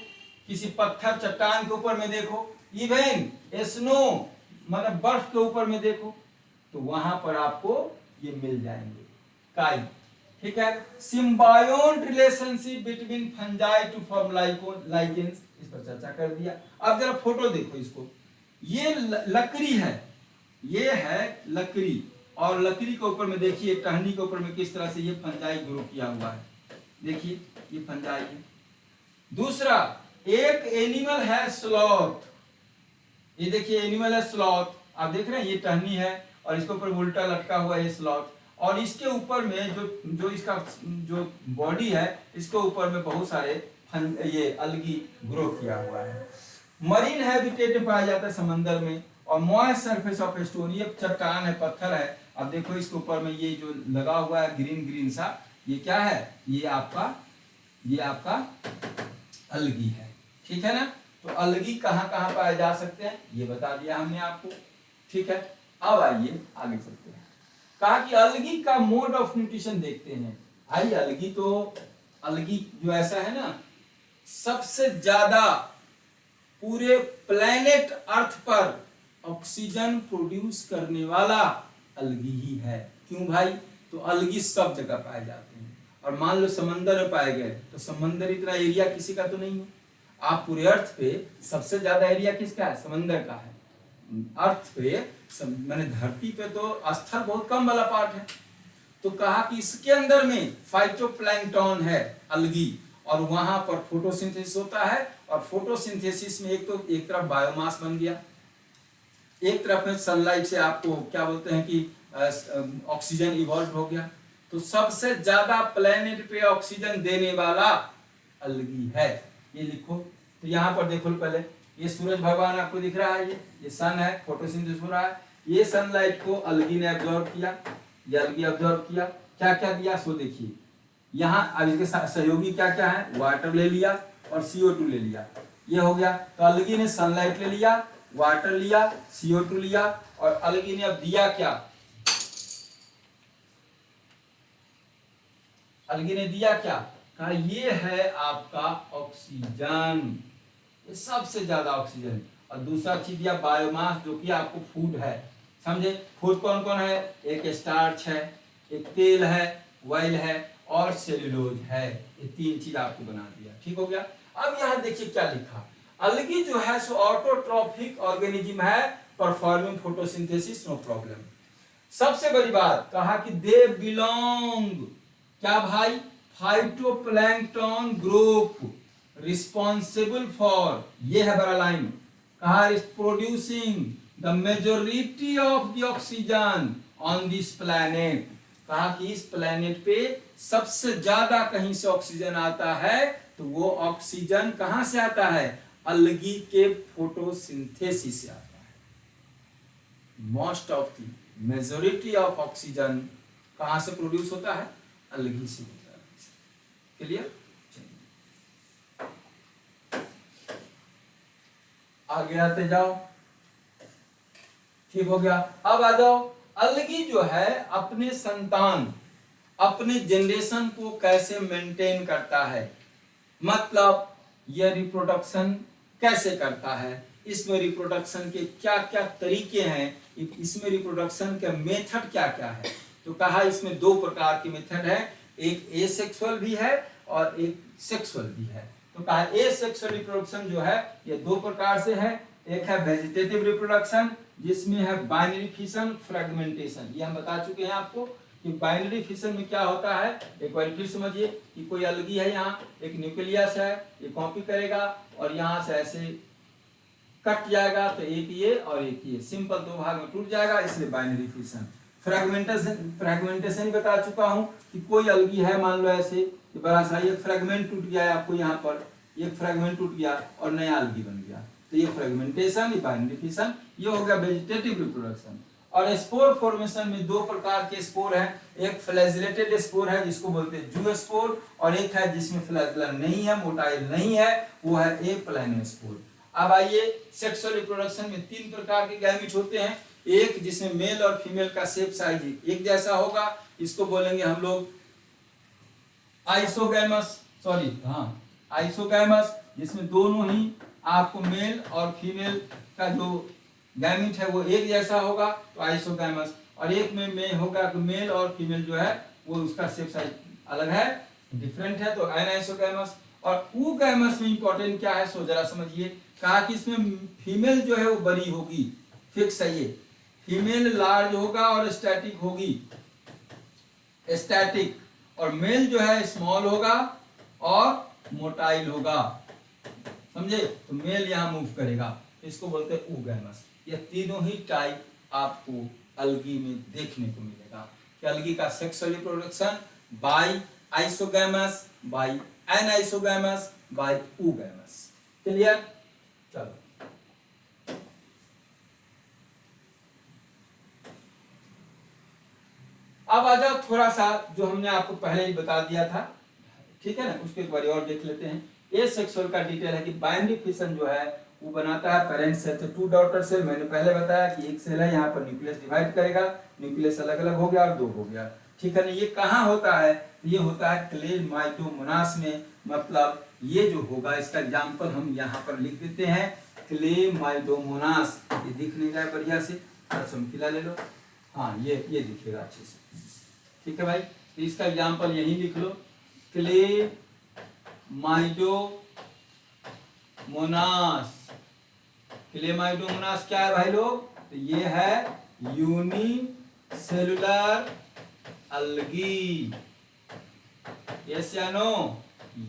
किसी पत्थर चट्टान के ऊपर में देखो, इवन स्नो मतलब बर्फ के ऊपर में देखो, तो वहां पर आपको ये मिल जाएंगे काई, ठीक है। Symbiote relationship between fungi to form lichens, इस पर चर्चा कर दिया। अब जरा फोटो देखो इसको, ये लकड़ी है, ये है लकड़ी, और लकड़ी के ऊपर में देखिए टहनी के ऊपर में किस तरह से ये फंजाई ग्रो किया हुआ है, देखिए ये फंजाई है। दूसरा, एक एनिमल है स्लॉथ, ये देखिए एनिमल है स्लॉथ, आप देख रहे हैं ये टहनी है और इसके ऊपर उल्टा लटका हुआ है स्लॉथ, और इसके ऊपर में जो इसका जो बॉडी है, इसके ऊपर में बहुत सारे ये अलगी ग्रो किया हुआ है। मरीन हैबिटेट में पाया जाता है समंदर में, और मॉइस्ट सरफेस ऑफ स्टोन, ये चट्टान है, पत्थर है। अब देखो इसके ऊपर में ये जो लगा हुआ है ग्रीन ग्रीन सा, ये क्या है, ये आपका अलगी है, ठीक है ना। तो अलगी कहाँ कहाँ पाए जा सकते हैं ये बता दिया हमने आपको, ठीक है। अब आइए आगे चलते हैं। कहा कि अलगी का मोड ऑफ न्यूट्रिशन देखते हैं। भाई अलगी जो ऐसा है ना, सबसे ज्यादा पूरे प्लेनेट अर्थ पर ऑक्सीजन प्रोड्यूस करने वाला अलगी ही है। क्यों भाई, तो अलगी सब जगह पाए जाते हैं, और मान लो समंदर में पाए गए तो समंदर इतना एरिया किसी का तो नहीं है। आप पूरे अर्थ पे सबसे ज्यादा एरिया किसका है, समंदर का है। अर्थ पे मैंने धरती पे तो स्थल बहुत कम वाला पार्ट है। तो कहा कि इसके अंदर में फाइटोप्लैंक्टन है अलगी, और वहां पर फोटोसिंथेसिस होता है, और फोटोसिंथेसिस में एक तरफ बायोमास बन गया, एक तरफ में सनलाइट से आपको क्या बोलते हैं कि ऑक्सीजन इवॉल्व हो गया। तो सबसे ज्यादा प्लेनेट पे ऑक्सीजन देने वाला अलगी है, ये लिखो। तो यहाँ पर देखो पहले, ये सूरज भगवान आपको दिख रहा है, ये सन है, फोटोसिंथेसिस हो रहा है, ये सनलाइट को अलगी ने एब्जॉर्ब किया, ये अलगी एब्जॉर्ब किया, क्या क्या दिया सो देखिए। यहाँ अब इसके सहयोगी क्या क्या है, वाटर ले लिया और CO2 ले लिया, ये हो गया। तो अलगी ने सनलाइट ले लिया, वाटर लिया, CO2 लिया, और अलगी ने अब दिया क्या, अलगी ने दिया क्या, कहा ये है आपका ऑक्सीजन, ये सबसे ज्यादा ऑक्सीजन। और दूसरा चीज दिया बायोमास, जो कि आपको फूड है, समझे। फूड कौन कौन है, एक स्टार्च है, एक तेल है, ऑयल है, और सेल्यूलोज है, ये 3 चीज आपको बना दिया, ठीक हो गया। अब यहाँ देखिए क्या लिखा, अलगी जो है सो ऑटोट्रॉफिक ऑर्गेनिज्म है, परफॉर्मिंग फोटोसिंथेसिस नो प्रॉब्लम। सबसे बड़ी बात कहा कि दे बिलोंग, क्या भाई, फाइटोप्लैंक्टन ग्रुप रिस्पॉन्सिबल फॉर, ये है बड़ा लाइन, कहा is producing the majority of the oxygen on this planet. कहा कि इस प्लैनेट पे सबसे ज्यादा कहीं से ऑक्सीजन आता है, तो वो ऑक्सीजन कहां से आता है, अलगी के फोटोसिंथेसिस से आता है। Most of the majority of oxygen कहां से प्रोड्यूस होता है, अलगी से होता है। क्लियर, आगे आते जाओ, ठीक हो गया। अब आ जाओ, अलगी जो है अपने संतान, अपने जनरेशन को कैसे मेंटेन करता है, मतलब यह रिप्रोडक्शन कैसे करता है, इसमें रिप्रोडक्शन के क्या क्या तरीके हैं, इसमें रिप्रोडक्शन के मेथड क्या क्या है। तो कहा इसमें 2 प्रकार के मेथड है, एक एसेक्सुअल भी है और एक सेक्सुअल भी है। तो कहा एसेक्सुअल रिप्रोडक्शन जो है ये 2 प्रकार से है, एक है वेजिटेटिव रिप्रोडक्शन, जिसमें है बाइनरी फिशन, फ्रेगमेंटेशन। ये हम बता चुके हैं आपको कि बाइनरी फिशन में क्या होता है। एक बार फिर समझिए कि कोई अलगी है, यहाँ एक न्यूक्लियस है, ये कॉपी करेगा और यहाँ से ऐसे कट जाएगा तो एक ये और एक ये, सिंपल दो भाग में टूट जाएगा, इसलिए बाइनरी फिशन। फ्रेगमेंटेशन बता चुका हूं कि कोई अलगी है, मान लो ऐसे कि बड़ा सा एक फ्रेगमेंट टूट गया है, आपको यहाँ पर एक फ्रेगमेंट टूट गया और नया अलगी बन गया, तो ये फ्रेगमेंटेशन, ये बाइनरी फिशन, ये हो गया वेजिटेटिव रिप्रोडक्शन। और स्पोर फॉर्मेशन में दो प्रकार के स्पोर हैं, एक फ्लैजिलेटेड स्पोर है जिसको बोलते हैं जू स्पोर, और एक है जिसमें फ्लैजिला नहीं है, मोटाइल नहीं है, वो है ए प्लानोस्पोर। अब आइए सेक्सुअल रिप्रोडक्शन में तीन प्रकार के गैमीट होते हैं, एक जिसमें मेल और फीमेल का शेप साइज एक जैसा होगा, इसको बोलेंगे हम लोग आइसोगैमस, आइसोगैमस, जिसमें दोनों ही आपको मेल और फीमेल का जो गैमीट है वो एक जैसा होगा, तो आइसोगैमस। और एक में होगा कि मेल और फीमेल जो है वो उसका शेप साइज अलग है, डिफरेंट है, तो एनाइसोगैमस। और ऊगैमस में इंपॉर्टेंट क्या है, सो जरा समझिए, कहा कि इसमें फीमेल जो है वो बड़ी होगी, फिक्स है ये, फीमेल लार्ज होगा और स्टैटिक होगी, स्टैटिक, और मेल जो है स्मॉल होगा और मोटाइल होगा, समझे, तो मेल यहां मूव करेगा, इसको बोलते हैं ऊगैमस। ये तीनों ही टाइप आपको अलगी में देखने को मिलेगा कि अलगी का sexual reproduction by isogamous, by anisogamous, by oogamous. Clear? चलो अब आ जाओ थोड़ा सा जो हमने आपको पहले ही बता दिया था, ठीक है ना, उसको एक बार और देख लेते हैं। ए सेक्सुअल का डिटेल है कि बाइनरी फिशन जो है वो बनाता है पेरेंट सेल से टू डॉटर सेल। मैंने पहले बताया कि एक सेल है, यहाँ पर न्यूक्लियस डिवाइड करेगा, न्यूक्लियस अलग अलग हो गया और दो हो गया, ठीक है ना। ये कहाँ होता है, ये होता है क्लेमाइडोमोनास में, मतलब ये जो होगा इसका एग्जाम्पल हम यहाँ पर लिख देते हैं, क्लेमाइडोमोनास। ये दिख नहीं रहा है बढ़िया से, चमकीला ले लो, हाँ ये दिखेगा अच्छे से, ठीक है भाई। तो इसका एग्जाम्पल यही लिख लो, क्लेमाइडोमोनास। क्लेमाइडोमोनास क्या है भाई लोग, तो ये है यूनिसेलुलर अलगी, यस या नो,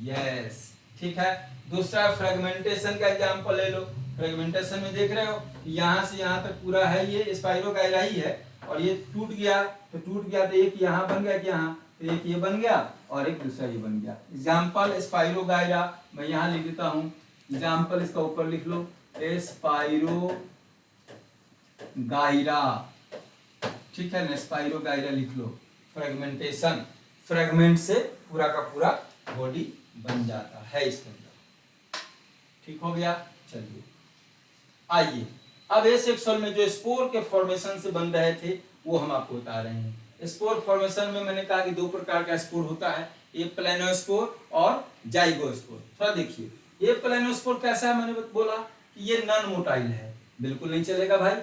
यस, ठीक है। दूसरा फ्रेगमेंटेशन का एग्जांपल ले लो। फ्रेगमेंटेशन में देख रहे हो यहां से यहां तक पूरा है, ये स्पाइरोगाइरा ही है, और ये टूट गया तो एक यहाँ बन गया, यहाँ तो एक ये बन गया और एक दूसरा ये बन गया। एग्जाम्पल स्पाइरोगाइरा मैं यहाँ लिख देता हूँ, एग्जाम्पल इसका ऊपर लिख लो, स्पाइरोगाइरा, ठीक है ना, स्पाइरोगाइरा लिख लो। फ्रेगमेंटेशन, फ्रेगमेंट से पूरा का पूरा बॉडी बन जाता है इसके अंदर, ठीक हो गया। चलिए आइए अब ए सेक्सुअल में जो स्पोर के फॉर्मेशन से बन रहे थे वो हम आपको बता रहे हैं। स्पोर फॉर्मेशन में मैंने कहा कि दो प्रकार का स्पोर होता है, ए प्लानोस्पोर और जाइगोस्पोर। थोड़ा देखिए, ये प्लानोस्पोर कैसा है, मैंने बोला कि ये नॉन मोटाइल है, बिल्कुल नहीं चलेगा भाई।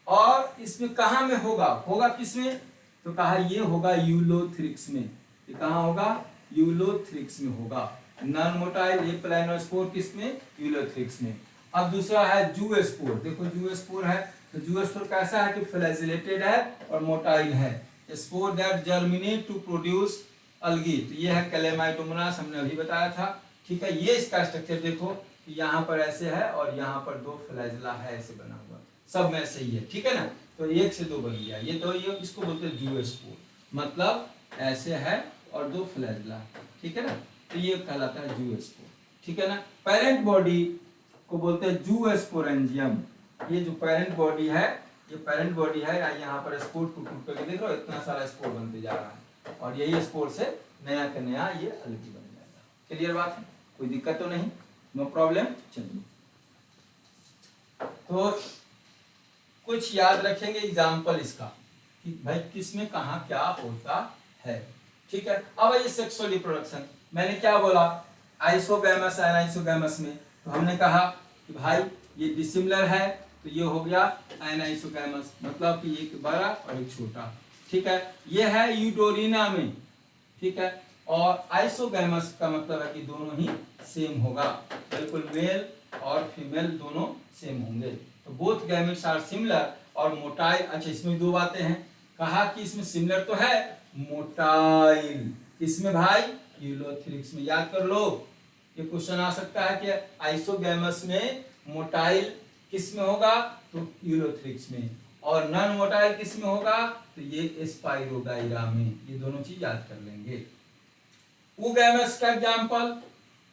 और इसमें कहाँ में होगा किसमें, तो कहा ये होगा यूलोथ्रिक्स में। ये कहाँ होगा, यूलोथ्रिक्स में होगा। नॉन मोटाइल ए प्लानोस्पोर किसमें, यूलोथ्रिक्स में। अब दूसरा है जूस्पोर, देखो जूस्पोर है, तो जूस्पोर कैसा है कि फ्लैजिलेटेड है और मोटाइल है। Spore that germinate to produce algae, तो ये है क्लेमाइडोमोनास, हमने अभी बताया था, ठीक है। ये इसका स्ट्रक्चर देखो, यहाँ पर ऐसे है और यहाँ पर दो फ्लैजिला है, ऐसे बना हुआ, सब में ऐसे ही है, ठीक है ना। तो एक से दो बन गया, ये दो, ये इसको बोलते हैं जूस्पोर, मतलब ऐसे है और दो फ्लैजिला, ठीक है ना, तो ये कहलाता है जूस्पोर, ठीक है ना। पेरेंट बॉडी को बोलते हैं जूस्पोरेंजियम। ये जो पेरेंट बॉडी है, ये पेरेंट बॉडी है, यहाँ पर स्पोर टूट करके देख रहे हो, इतना सारा स्पोर बनते जा रहा है, और यही स्पोर से नया का नया ये अलगी बन जाएगा। क्लियर बात है, कोई दिक्कत तो नहीं, नो प्रॉब्लम। चलिए तो कुछ याद रखेंगे एग्जाम्पल इसका कि भाई किसमें कहाँ क्या होता है, ठीक है। अब ये सेक्सुअल रिप्रोडक्शन, मैंने क्या बोला, आइसोगैमस एनाइसोगैमस में, तो हमने कहा कि भाई ये डिसिमिलर है, तो ये हो गया एनाइसोगैमस, मतलब कि एक बड़ा और एक छोटा, ठीक है। ये है यूडोरिना में, ठीक है। और आइसोगैमस का मतलब है कि दोनों ही सेम होगा, बिल्कुल मेल और फीमेल दोनों सेम होंगे, तो बोथ गैमेट्स आर सिमिलर और मोटाइल। अच्छा, इसमें दो बातें हैं, कहा कि इसमें सिमिलर तो है, मोटाइल किसमें भाई, यूलोथ्रिक्स में। याद कर लो, ये क्वेश्चन आ सकता है कि आइसोगैमस में मोटाइल किस में होगा? तो यूलोथ्रिक्स में। और नॉन मोटाइल किस में होगा? तो ये स्पाइरोगाइरा में। ये दोनों चीज याद कर लेंगे। oogamous का एग्जाम्पल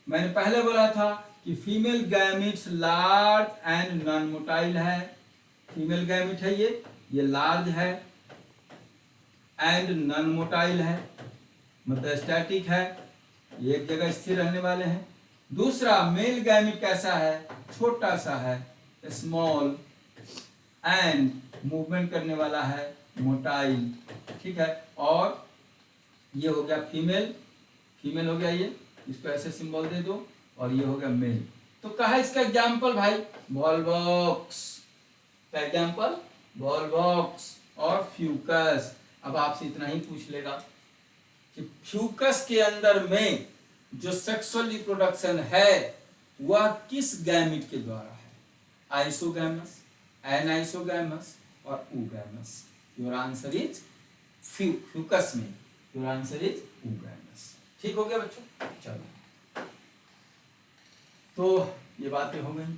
मैंने पहले बोला था कि female gametes large and non motile है। फीमेल गैमिट है ये लार्ज है एंड नॉन मोटाइल है, मतलब स्टैटिक है, ये एक जगह स्थिर रहने वाले हैं। दूसरा मेल गैमिट कैसा है? छोटा सा है, स्मॉल एंड मूवमेंट करने वाला है, मोटाइल, ठीक है। और ये हो गया फीमेल, फीमेल हो गया ये, इसको ऐसे सिंबल दे दो, और ये हो गया मेल। तो कहा इसका एग्जाम्पल भाई वॉल्वॉक्स का एग्जाम्पल वॉल्वॉक्स और फ्यूकस। अब आपसे इतना ही पूछ लेगा कि फ्यूकस के अंदर में जो सेक्सुअल रिप्रोडक्शन है वह किस गैमिट के द्वारा है? आइसोगैमस, एनाइसोगैमस और oogamous। Your answer is Fucus में, योर आंसर इज oogamous। ठीक हो गया बच्चों? चलो, तो ये बातें हो गई।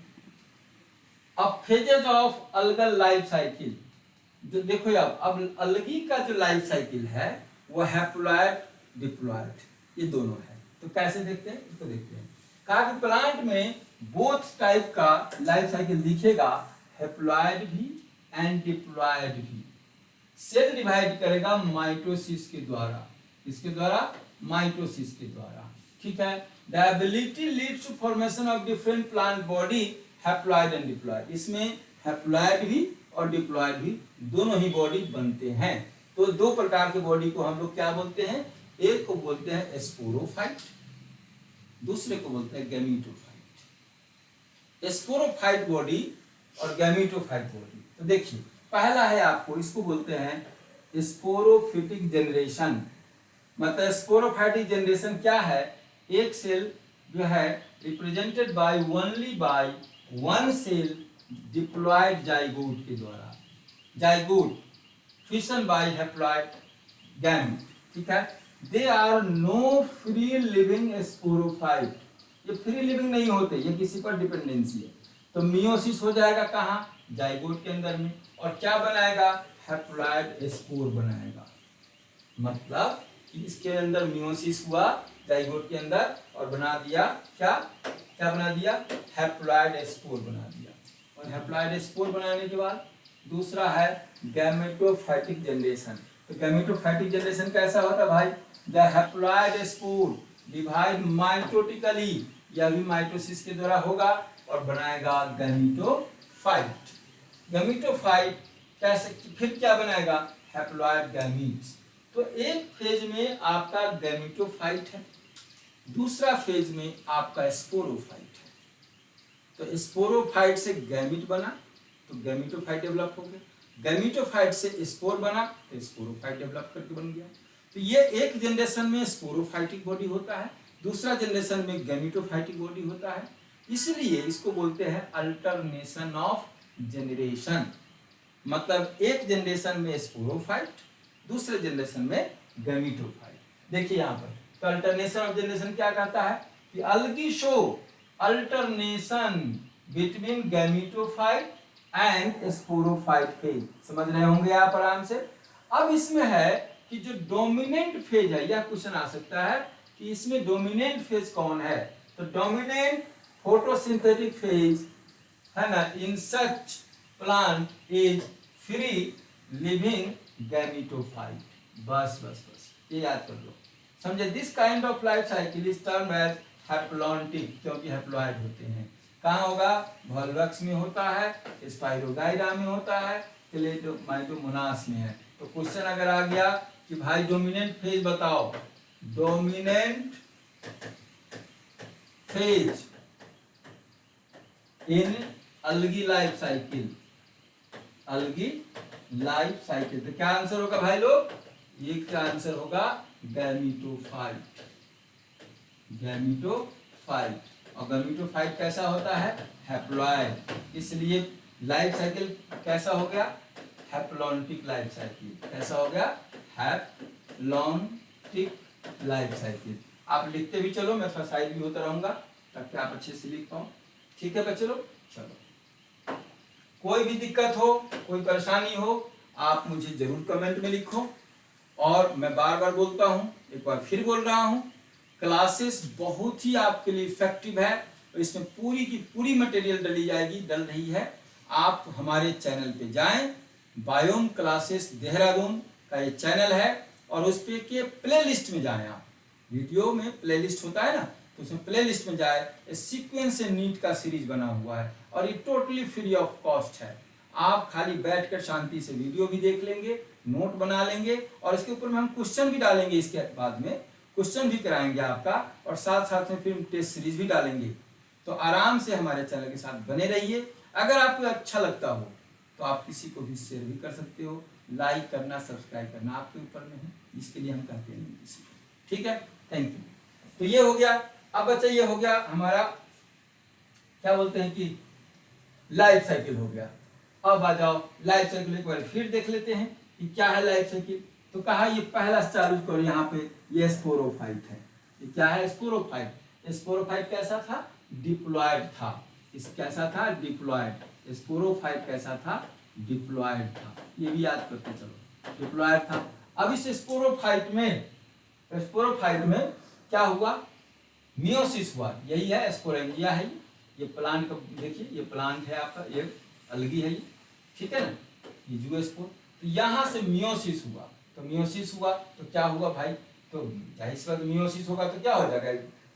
अब phases of algal life cycle, जो देखो अब अलगी का जो लाइफ साइकिल है वो हैप्लॉइड डिप्लॉइड, ये दोनों है। तो कैसे देखते हैं इसको? देखते हैं। कहा कि प्लांट में बोथ टाइप का लाइफ साइकिल दिखेगा, हैप्लॉइड भी एंड डिप्लॉइड भी। सेल डिवाइड करेगा माइटोसिस के द्वारा, इसके द्वारा माइटोसिस के द्वारा, ठीक है। The ability leads to formation of different plant body, haploid and diploid. इसमें हैप्लॉइड भी और डिप्लॉइड भी दोनों ही बॉडी बनते हैं। तो दो प्रकार के बॉडी को हम लोग क्या बोलते हैं? एक को बोलते हैं स्पोरोफाइट, दूसरे को बोलते हैं गैमीटोफाइट। स्पोरोफाइट बॉडी और गैमीटोफाइट बॉडी, तो देखिए पहला है आपको, इसको बोलते हैं स्पोरोफिटिक जनरेशन। मतलब स्पोरोफाइटिक जनरेशन क्या है? एक सेल जो है represented by only by one cell diploid zygote के द्वारा, zygote fission by haploid gamete, ठीक है। They are no free living sporophyte, ये फ्री लिविंग नहीं होते, ये किसी पर डिपेंडेंसी है। तो मियोसिस हो जाएगा कहाँ? जाइगोट के अंदर में, और क्या बनाएगा? हैप्लॉइड स्पोर बनाएगा। मतलब कि इसके अंदर मियोसिस हुआ जाइगोट के अंदर, और बना दिया क्या? क्या बना दिया? हैप्लॉइड स्पोर बना दिया। और हैप्लॉइड स्पोर बनाने के बाद दूसरा है गैमेटोफाइटिक जनरेशन। तो गैमेटोफाइटिक जनरेशन कैसा होता है भाई? The haploid spore divide mitotically, यह भी माइटोसिस के द्वारा होगा और बनाएगा गैमेटोफाइट। गैमेटोफाइट कैसे, फिर क्या बनाएगा? Haploid gametes. तो एक फेज में आपका गैमेटोफाइट है, दूसरा फेज में आपका स्पोरोफाइट है। तो स्पोरोफाइट से गैमीट बना तो गैमेटोफाइट डेवलप हो गया, गैमेटोफाइट से स्पोर बना तो स्पोरोफाइट डेवलप करके बन गया। तो ये एक जनरेशन में स्पोरोफाइटिक बॉडी होता है, दूसरा जनरेशन में गैमेटोफाइटिक बॉडी होता है। इसलिए इसको बोलते हैं अल्टरनेशन ऑफ जनरेशन। मतलब एक जनरेशन में स्पोरोफाइट, दूसरे जनरेशन में गैमेटोफाइट। देखिए यहाँ पर, तो अल्टरनेशन ऑफ जनरेशन क्या कहता है कि algae show alternation between gametophyte and sporophyte phase. समझ रहे होंगे आप आराम से। अब इसमें है कि जो डोमिनेंट फेज है, यह क्वेश्चन आ सकता है कि इसमें डोमिनेंट फेज कौन है? तो डोमिनेंट फोटोसिंथेटिक फेज है ना, in such plant is free living gametophyte. बस बस बस ये याद कर लो, समझे। This kind of life cycle is term as haplontic, क्योंकि हैप्लॉइड होते हैं। कहाँ होगा? वॉल्वॉक्स में होता है, स्पाइरोगाइरा में होता है, क्लेमाइडोमोनास में है। तो क्वेश्चन अगर आ गया कि भाई डोमिनेंट फेज बताओ, dominant phase in algae life cycle, algae life cycle, तो क्या आंसर होगा भाई लोग? एक का आंसर होगा गैमेटोफाइट, गैमेटोफाइट। और गैमेटोफाइट कैसा होता है? हैप्लॉइड। इसलिए लाइफ साइकिल कैसा हो गया? Haplontic life cycle. कैसा हो गया? Haplontic life cycle. आप लिखते भी चलो, मैं थोड़ा साइड भी होता रहूंगा ताकि आप अच्छे से लिख पाओ। ठीक है बच्चे लोग, चलो। कोई भी दिक्कत हो, कोई परेशानी हो, आप मुझे जरूर कमेंट में लिखो। और मैं बार बार बोलता हूँ, एक बार फिर बोल रहा हूँ, क्लासेस बहुत ही आपके लिए इफेक्टिव है। इसमें पूरी की पूरी मटेरियल डल रही है। आप हमारे चैनल पे जाएं, बायोम क्लासेस देहरादून का ये चैनल है, और उस पे के प्ले लिस्ट में जाएं। आप वीडियो में प्ले लिस्ट होता है ना, तो उसमें प्ले लिस्ट में जाए, सीक्वेंस से नीट का सीरीज बना हुआ है, और ये टोटली फ्री ऑफ कॉस्ट है। आप खाली बैठकर शांति से वीडियो भी देख लेंगे, नोट बना लेंगे, और इसके ऊपर में हम क्वेश्चन भी डालेंगे, इसके बाद में क्वेश्चन भी कराएंगे आपका, और साथ साथ में फिर टेस्ट सीरीज भी डालेंगे। तो आराम से हमारे चैनल के साथ बने रहिए। अगर आपको अच्छा लगता हो तो आप किसी को भी शेयर भी कर सकते हो। लाइक करना, सब्सक्राइब करना आपके ऊपर में है, इसके लिए हम कहते नहीं किसी को। ठीक है, थैंक यू। तो ये हो गया। अब बच्चा ये हो गया हमारा, क्या बोलते हैं कि लाइफ साइकिल हो गया। अब आ जाओ लाइफ साइकिल एक बार फिर देख लेते हैं कि क्या है लाइफ साइकिल। तो कहा ये पहला चालू करो, यहाँ पे ये स्पोरोफाइट है। ये क्या है? स्पोरोफाइट। स्पोरोफाइट कैसा था? डिप्लॉयड था। इस कैसा था? डिप्लॉयड। स्पोरोफाइट कैसा था? डिप्लॉयड था। ये भी याद करते चलो, डिप्लॉयड था। अब इस स्पोरोफाइट में क्या हुआ? मियोसिस हुआ। यही है, स्पोरेंजिया है ये प्लांट का। देखिए ये प्लांट है आपका, ये अलगी है ये, ठीक है ना, ये जूस्पोर। तो यहाँ से मियोसिस हुआ। तो मियोसिस हुआ तो क्या हुआ भाई? तो जाहिर सी बात, मियोसिस होगा तो क्या हो जाएगा?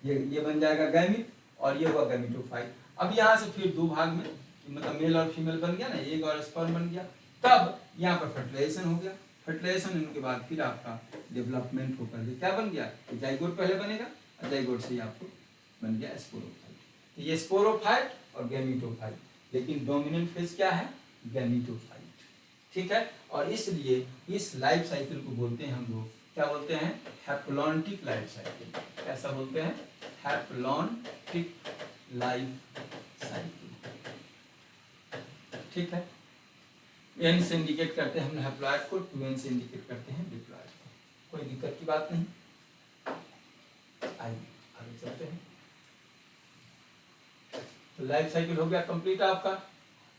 ये बन जाएगा गैमीट, और ये हुआ गैमीटोफाइट। अब यहाँ से फिर दो भाग में, मतलब मेल और फीमेल बन गया ना, एग और स्पर्म बन गया। तब यहाँ पर फर्टिलाइजेशन हो गया। फर्टिलाइजेशन होने के बाद फिर आपका डेवलपमेंट होकर के क्या बन गया? जाइगोट पहले बनेगा, और जाइगोट से आपको बन गया स्पोरोफाइट। तो ये स्पोरोफाइट और गैमीटोफाइट, लेकिन डोमिनेंट फेज क्या है? गैमीटोफाइट। ठीक है, और इसलिए इस लाइफ साइकिल को बोलते हैं हम लोग, क्या बोलते हैं? Haplontic life cycle. कैसा बोलते हैं? Haplontic life cycle. ठीक है, एन से इंडिकेट करते हैं हम हैप्लॉइड को, 2n से इंडिकेट करते हैं डिप्लॉइड को। कोई दिक्कत की बात नहीं। आइए आगे चलते हैं। तो लाइफ साइकिल हो गया कंप्लीट आपका।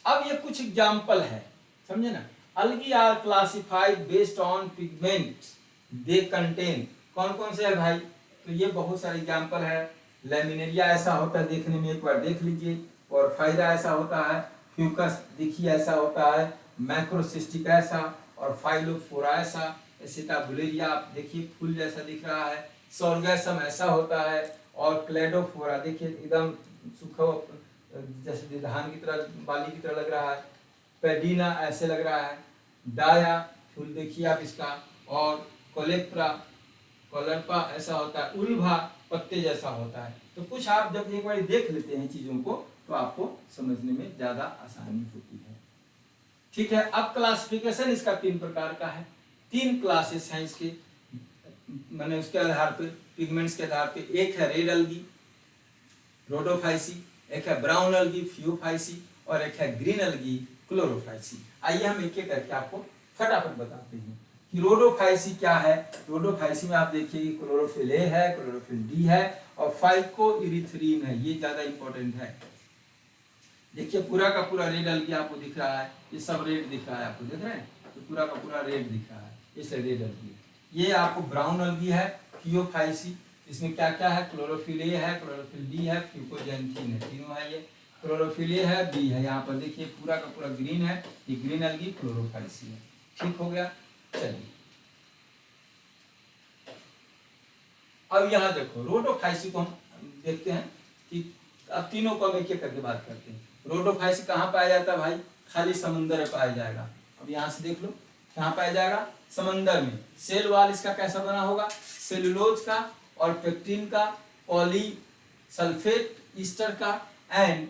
अब ये कुछ एग्जाम्पल है, समझे ना। Algae are classified based on pigments they contain. कौन कौन से है भाई? तो ये बहुत सारे एग्जाम्पल है। लैमिनेरिया ऐसा होता है देखने में, एक बार देख लीजिए। और फायदा ऐसा होता है, फ्यूकस देखिए ऐसा होता है, मैक्रोसिस्टिक ऐसा, और फाइलोफोरा ऐसा, एसिटाबुलेरिया आप देखिए फूल जैसा दिख रहा है, सोर्गेसम ऐसा होता है, और क्लेडोफोरा देखिए एकदम सूखा जैसे धान की तरह, बाली की तरह लग रहा है, पेडिना ऐसे लग रहा है, डाया फूल देखिए आप इसका, और कोलेप्रा कोलर्पा ऐसा होता है, उल्भा पत्ते जैसा होता है। तो कुछ आप जब एक बार देख लेते हैं चीजों को तो आपको समझने में ज्यादा आसानी होती है। ठीक है, अब क्लासिफिकेशन इसका 3 प्रकार का है। 3 क्लासेस हैं इसके, मैंने उसके आधार पे, पिगमेंट्स के आधार पे। एक है रेड अलगी रोडोफाइसी, एक है ब्राउन अलगी फियोफाइसी, और एक है ग्रीन अलगी क्लोरोफाइसी। आइए हम एक एक करके आपको फटाफट बताते हैं कि रोडोफाइसी क्या है। रोडोफाइसी में आप देखिए कि क्लोरोफिल ए है, क्लोरोफिल डी है, और फाइकोइरिथ्रीन है। ये ज्यादा इंपॉर्टेंट है। देखिए पूरा का पूरा रेड अलगी आपको दिख रहा है, ये सब रेड दिख रहा है, आपको देख रहे हैं? तो पूरा का पूरा रेड दिख रहा है, इसलिए रेड अलगी। ये आपको ब्राउन अलगी है फियोफाइसी। इसमें क्या क्या है? क्लोरोफिल ए है, क्लोरोफिल डी है, फ्यूकोजेंथीन है, तीनों है। ये क्लोरोफिल ए है, बी है। यहाँ पर देखिए पूरा का पूरा ग्रीन है, ये ग्रीन अलगी क्लोरोफाइसी है। ठीक हो गया। चलिए अब यहाँ देखो रोडोफाइसी को हम देखते हैं कि अब तीनों को हम एक एक करके बात करते हैं। रोडोफाइसी कहाँ पाया जाता है भाई? खाली समुद्र में पाया जाएगा। अब यहाँ से देख लो कहाँ पाया जाएगा? समंदर में। सेल वाल इसका कैसा बना होगा? सेलुलोज का और पेक्टिन का, पॉलीसल्फेट ईस्टर का, एंड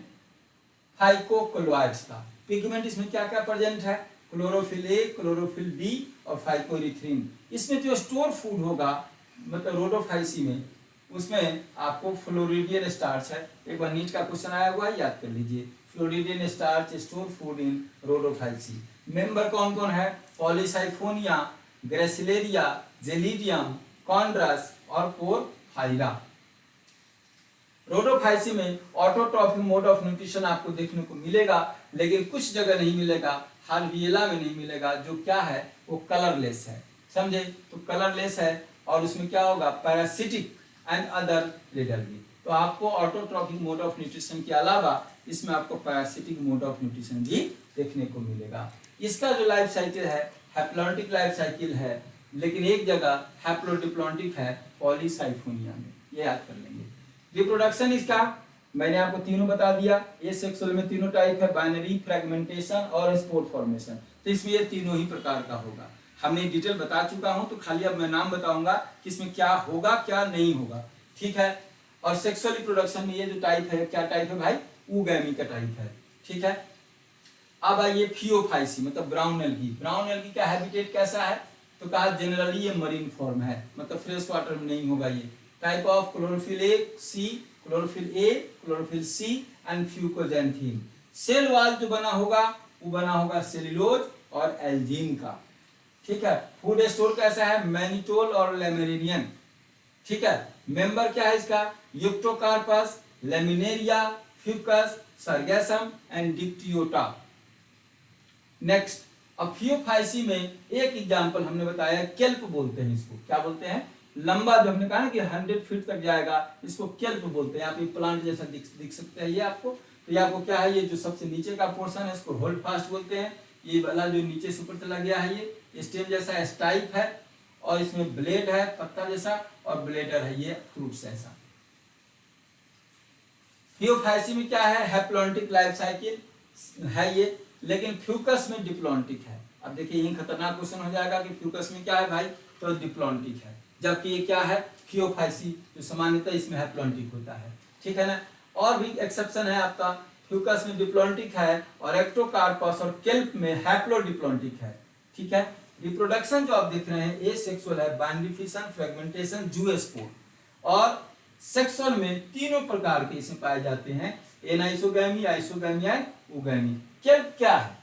फाइकोक्लोराइड्स का। पिगमेंट इसमें क्या क्या प्रेजेंट है? क्लोरोफिल ए, क्लोरोफिल बी और फाइकोइरिथ्रीन। इसमें जो स्टोर फूड होगा मतलब रोडोफाइसी में, उसमें आपको फ्लोरिडियन स्टार्च है। एक बार नीट का क्वेश्चन आया हुआ है, याद कर लीजिए। Floridean starch store food in Rhodophyceae. Member कौन कौन है? पॉलीसाइफोनिया, ग्रेसिलेरिया, जेलिडियम, कॉन्ड्रस और पोरफाइरा। रोडोफाइसी में ऑटोट्रॉफिक मोड ऑफ न्यूट्रिशन आपको देखने को मिलेगा। लेकिन कुछ जगह नहीं मिलेगा, हार्वियला में नहीं मिलेगा, जो क्या है वो कलरलेस है, समझे। तो कलरलेस है और उसमें क्या होगा, पैरासिटिक एंड अदर रिडल्वी। तो आपको ऑटोट्रॉफिक मोड ऑफ न्यूट्रिशन के अलावा इसमें आपको पैरासिटिक मोड ऑफ न्यूट्रिशन भी देखने को मिलेगा। इसका जो लाइफ साइकिल है हैप्लॉन्टिक लाइफ साइकिल है, लेकिन एक जगह हैप्लोडिप्लॉन्टिक है पॉलीसाइथोनिया में, ये याद कर लेंगे। रिप्रोडक्शन इसका मैंने आपको तीनों बता दिया। एसेक्सुअल में तीनों टाइप है, बाइनरी, फ्रेगमेंटेशन और स्पोर फॉर्मेशन। तो इसमें ये तीनों ही प्रकार का होगा। हमने डिटेल बता चुका हूं, तो खाली अब मैं नाम बताऊंगा कि इसमें क्या होगा क्या नहीं होगा, ठीक है। और सेक्सुअल रिप्रोडक्शन में ये जो टाइप है, क्या टाइप है भाई, ऊगैमी का टाइप है, ठीक है। अब आइए फियोफाइसी मतलब ब्राउन एल्गी। ब्राउन एल्गी का हैबिटेट कैसा है, तो कहा जनरली ये मरीन फॉर्म है, मतलब फ्रेश वाटर में नहीं होगा। ये type of chlorophyll A C, chlorophyll A, chlorophyll C and fucoxanthin. Cell wall जो बना होगा वो बना होगा सेल्यूलोज और एल्जीन का, ठीक है। फूड स्टोर कैसा है, मैनिटोल और लेमेरिनियन, ठीक है। मेंबर क्या है इसका, ectocarpus, laminaria, fucus, sargassum and dictyota. Next, अब फियोफाइसी में एक एग्जांपल हमने बताया, केल्प बोलते हैं इसको, क्या बोलते हैं, लंबा जो हमने कहा ना कि 100 फीट तक जाएगा, इसको केल्प बोलते हैं। आप ये प्लांट जैसा दिख सकते हैं ये आपको। तो ये आपको क्या है, ये जो सबसे नीचे का पोर्शन है इसको होल्ड फास्ट बोलते हैं। ये वाला जो नीचे से ऊपर चला गया है ये स्टेम जैसा स्टाइप है, और इसमें ब्लेड है पत्ता जैसा, और ब्लेडर है ये फ्रूट्स ऐसा। फियोफाइसी में क्या है, हैप्लॉन्टिक लाइफ साइकिल है ये, लेकिन फ्यूकस में डिप्लॉन्टिक है। अब देखिए यही खतरनाक क्वेश्चन हो जाएगा कि फ्यूकस में क्या है भाई, तो डिप्लॉन्टिक है, जबकि ये क्या है, फियोफाइसी जो सामान्यतः इसमें हैप्लॉन्टिक होता है, ठीक है ना। और भी एक्सेप्शन है आपका, फ्यूकस में डिप्लॉन्टिक है और एक्टोकार्पस और केल्प में हैप्लोडिप्लॉन्टिक है, ठीक है। रिप्रोडक्शन जो आप देख रहे हैं ए सेक्सुअल है, बाइनरी फिशन, फ्रेगमेंटेशन, जूस्पोर। और सेक्सुअल में तीनों प्रकार के इसमें पाए जाते हैं, anisogamy, isogamy and oogamy. Kelp क्या है,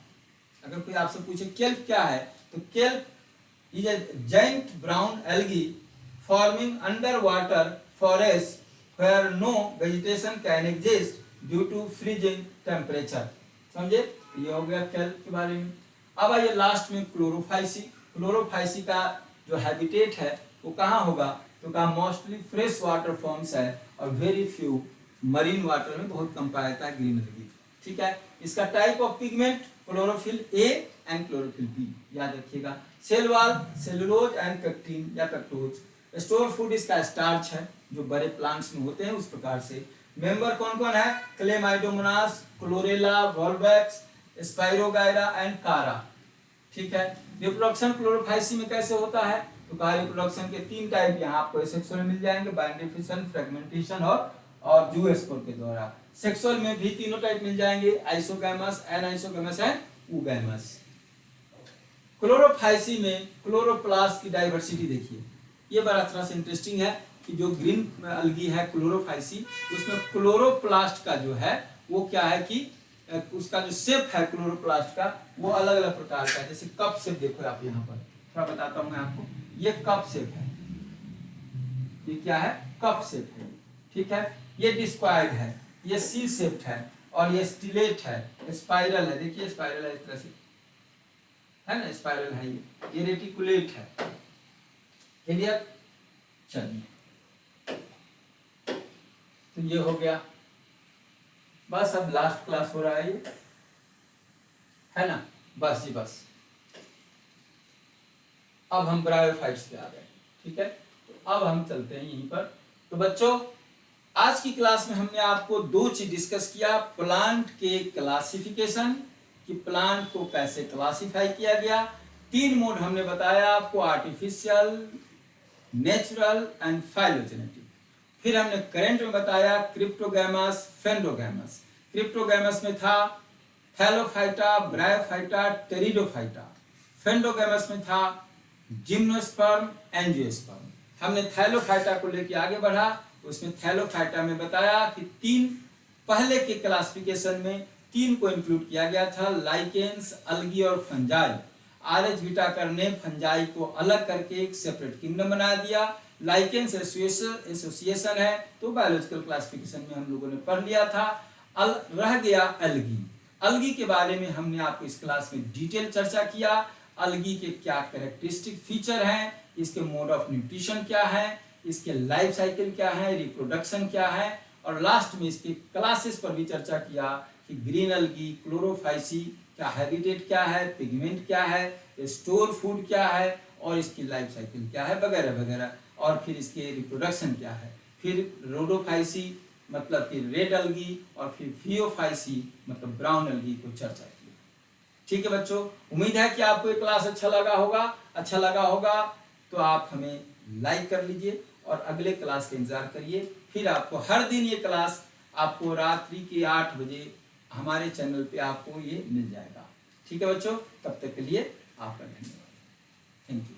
अगर कोई आपसे पूछे केल्प क्या है, तो kelp is a giant brown algae forming under water forest where no vegetation can exist due to freezing temperature, समझे। ये हो गया केल्प के बारे में। अब आइए लास्ट में क्लोरोफाइसी। क्लोरोफाइसी का जो हैबिटेट है वो कहाँ होगा, तो कहा मोस्टली फ्रेश वाटर फॉर्म्स है और वेरी फ्यू मरीन वाटर में बहुत कम पाया जाता है ग्रीन एल्गी, ठीक है। इसका type of pigment chlorophyll A and chlorophyll B, याद रखिएगा। Cell wall cellulose and pectin या पेक्टोज। स्टोर फूड इसका स्टार्च है, जो बड़े प्लांट्स में होते हैं उस प्रकार से। मेंबर कौन कौन है, क्लेमाइडोमोनास, क्लोरेला, वॉल्वैक्स, स्पाइरोगायरा एंड कारा, ठीक है। रिप्रोडक्शन क्लोरोफाइसी में कैसे होता है, तो कहा रिप्रोडक्शन के 3 टाइप यहाँ आपको सेक्सुअल मिल जाएंगे, बाइनरी फिशन, फ्रेगमेंटेशन और जूस्पोर के द्वारा। सेक्सुअल में भी तीनों टाइप मिल जाएंगे, isogamous, anisogamous and oogamous. Chlorophyceae में क्लोरोप्लास्ट की डाइवर्सिटी देखिए, ये बड़ा थोड़ा सा इंटरेस्टिंग है कि जो ग्रीन अलगी है क्लोरोफाइसी, उसमें क्लोरोप्लास्ट का जो है वो क्या है कि उसका जो शेप है क्लोरोप्लास्ट का वो अलग अलग प्रकार का है। जैसे कप शेप देखो आप यहाँ पर, थोड़ा बताता हूँ मैं आपको, ये कप शेप है, ये क्या है, कप शेप है, ठीक है। ये डिस्क्वायर्ड है, ये सी शेप्ड है, और ये स्टिलेट है, स्पाइरल है, देखिए स्पाइरल है इस तरह से, है ना, स्पाइरल है ये रेटिकुलेट है, क्लियर। चलिए तो ये हो गया, बस अब लास्ट क्लास हो रहा है ये, है ना, बस जी बस। अब हम ब्रायोफाइट्स पे आ गए, ठीक है। तो अब हम चलते हैं यहीं पर। तो बच्चों आज की क्लास में हमने आपको 2 चीज डिस्कस किया, प्लांट के क्लासिफिकेशन, कि प्लांट को कैसे क्लासिफाई किया गया। 3 मोड हमने बताया आपको, आर्टिफिशियल, नेचुरल एंड फाइलोजेनेटिक। फिर हमने करेंट में बताया क्रिप्टोगैमस, फेंडोगैमस। क्रिप्टोगैमस में था थैलोफाइटा, ब्रायोफाइटा, टेरिडोफाइटा। फेंडोगैमस में था जिम्नोस्पर्म, एंजियोस्पर्म। हमने थैलोफाइटा को लेके आगे बढ़ा, उसमें थैलोफाइटा में बताया कि 3 पहले के क्लासिफिकेशन में 3 को इंक्लूड किया गया था, लाइकेंस, अलगी और फंजाई। आरएच विटाकर ने फंजाई को अलग करके एक सेपरेट किंगडम बना दिया। लाइकेंस एसोसिएशन है, तो बायोलॉजिकल क्लासिफिकेशन में हम लोगों ने पढ़ लिया था। रह गया एल्गी। अलगी के बारे में हमने आपको इस क्लास में डिटेल चर्चा किया। अलगी के क्या कैरेक्टरिस्टिक फीचर हैं, इसके मोड ऑफ न्यूट्रिशन क्या है, इसके लाइफ साइकिल क्या है, रिप्रोडक्शन क्या है, और लास्ट में इसके क्लासेस पर भी चर्चा किया कि ग्रीन अलगी, क्लोरोफाइसी का हैबिटेट क्या है, पिगमेंट क्या है, स्टोर फूड क्या है, और इसकी लाइफ साइकिल क्या है, वगैरह वगैरह, और फिर इसके रिप्रोडक्शन क्या है। फिर रोडोफाइसी मतलब फिर रेड अलगी, और फिर फियोफाइसी मतलब ब्राउन अलगी को चर्चा की। ठीक है बच्चों, उम्मीद है कि आपको ये क्लास अच्छा लगा होगा। तो आप हमें लाइक कर लीजिए और अगले क्लास का इंतजार करिए। फिर आपको हर दिन ये क्लास आपको रात्रि के 8 बजे हमारे चैनल पे आपको ये मिल जाएगा। ठीक है बच्चों, तब तक के लिए आपका धन्यवाद। Thank you.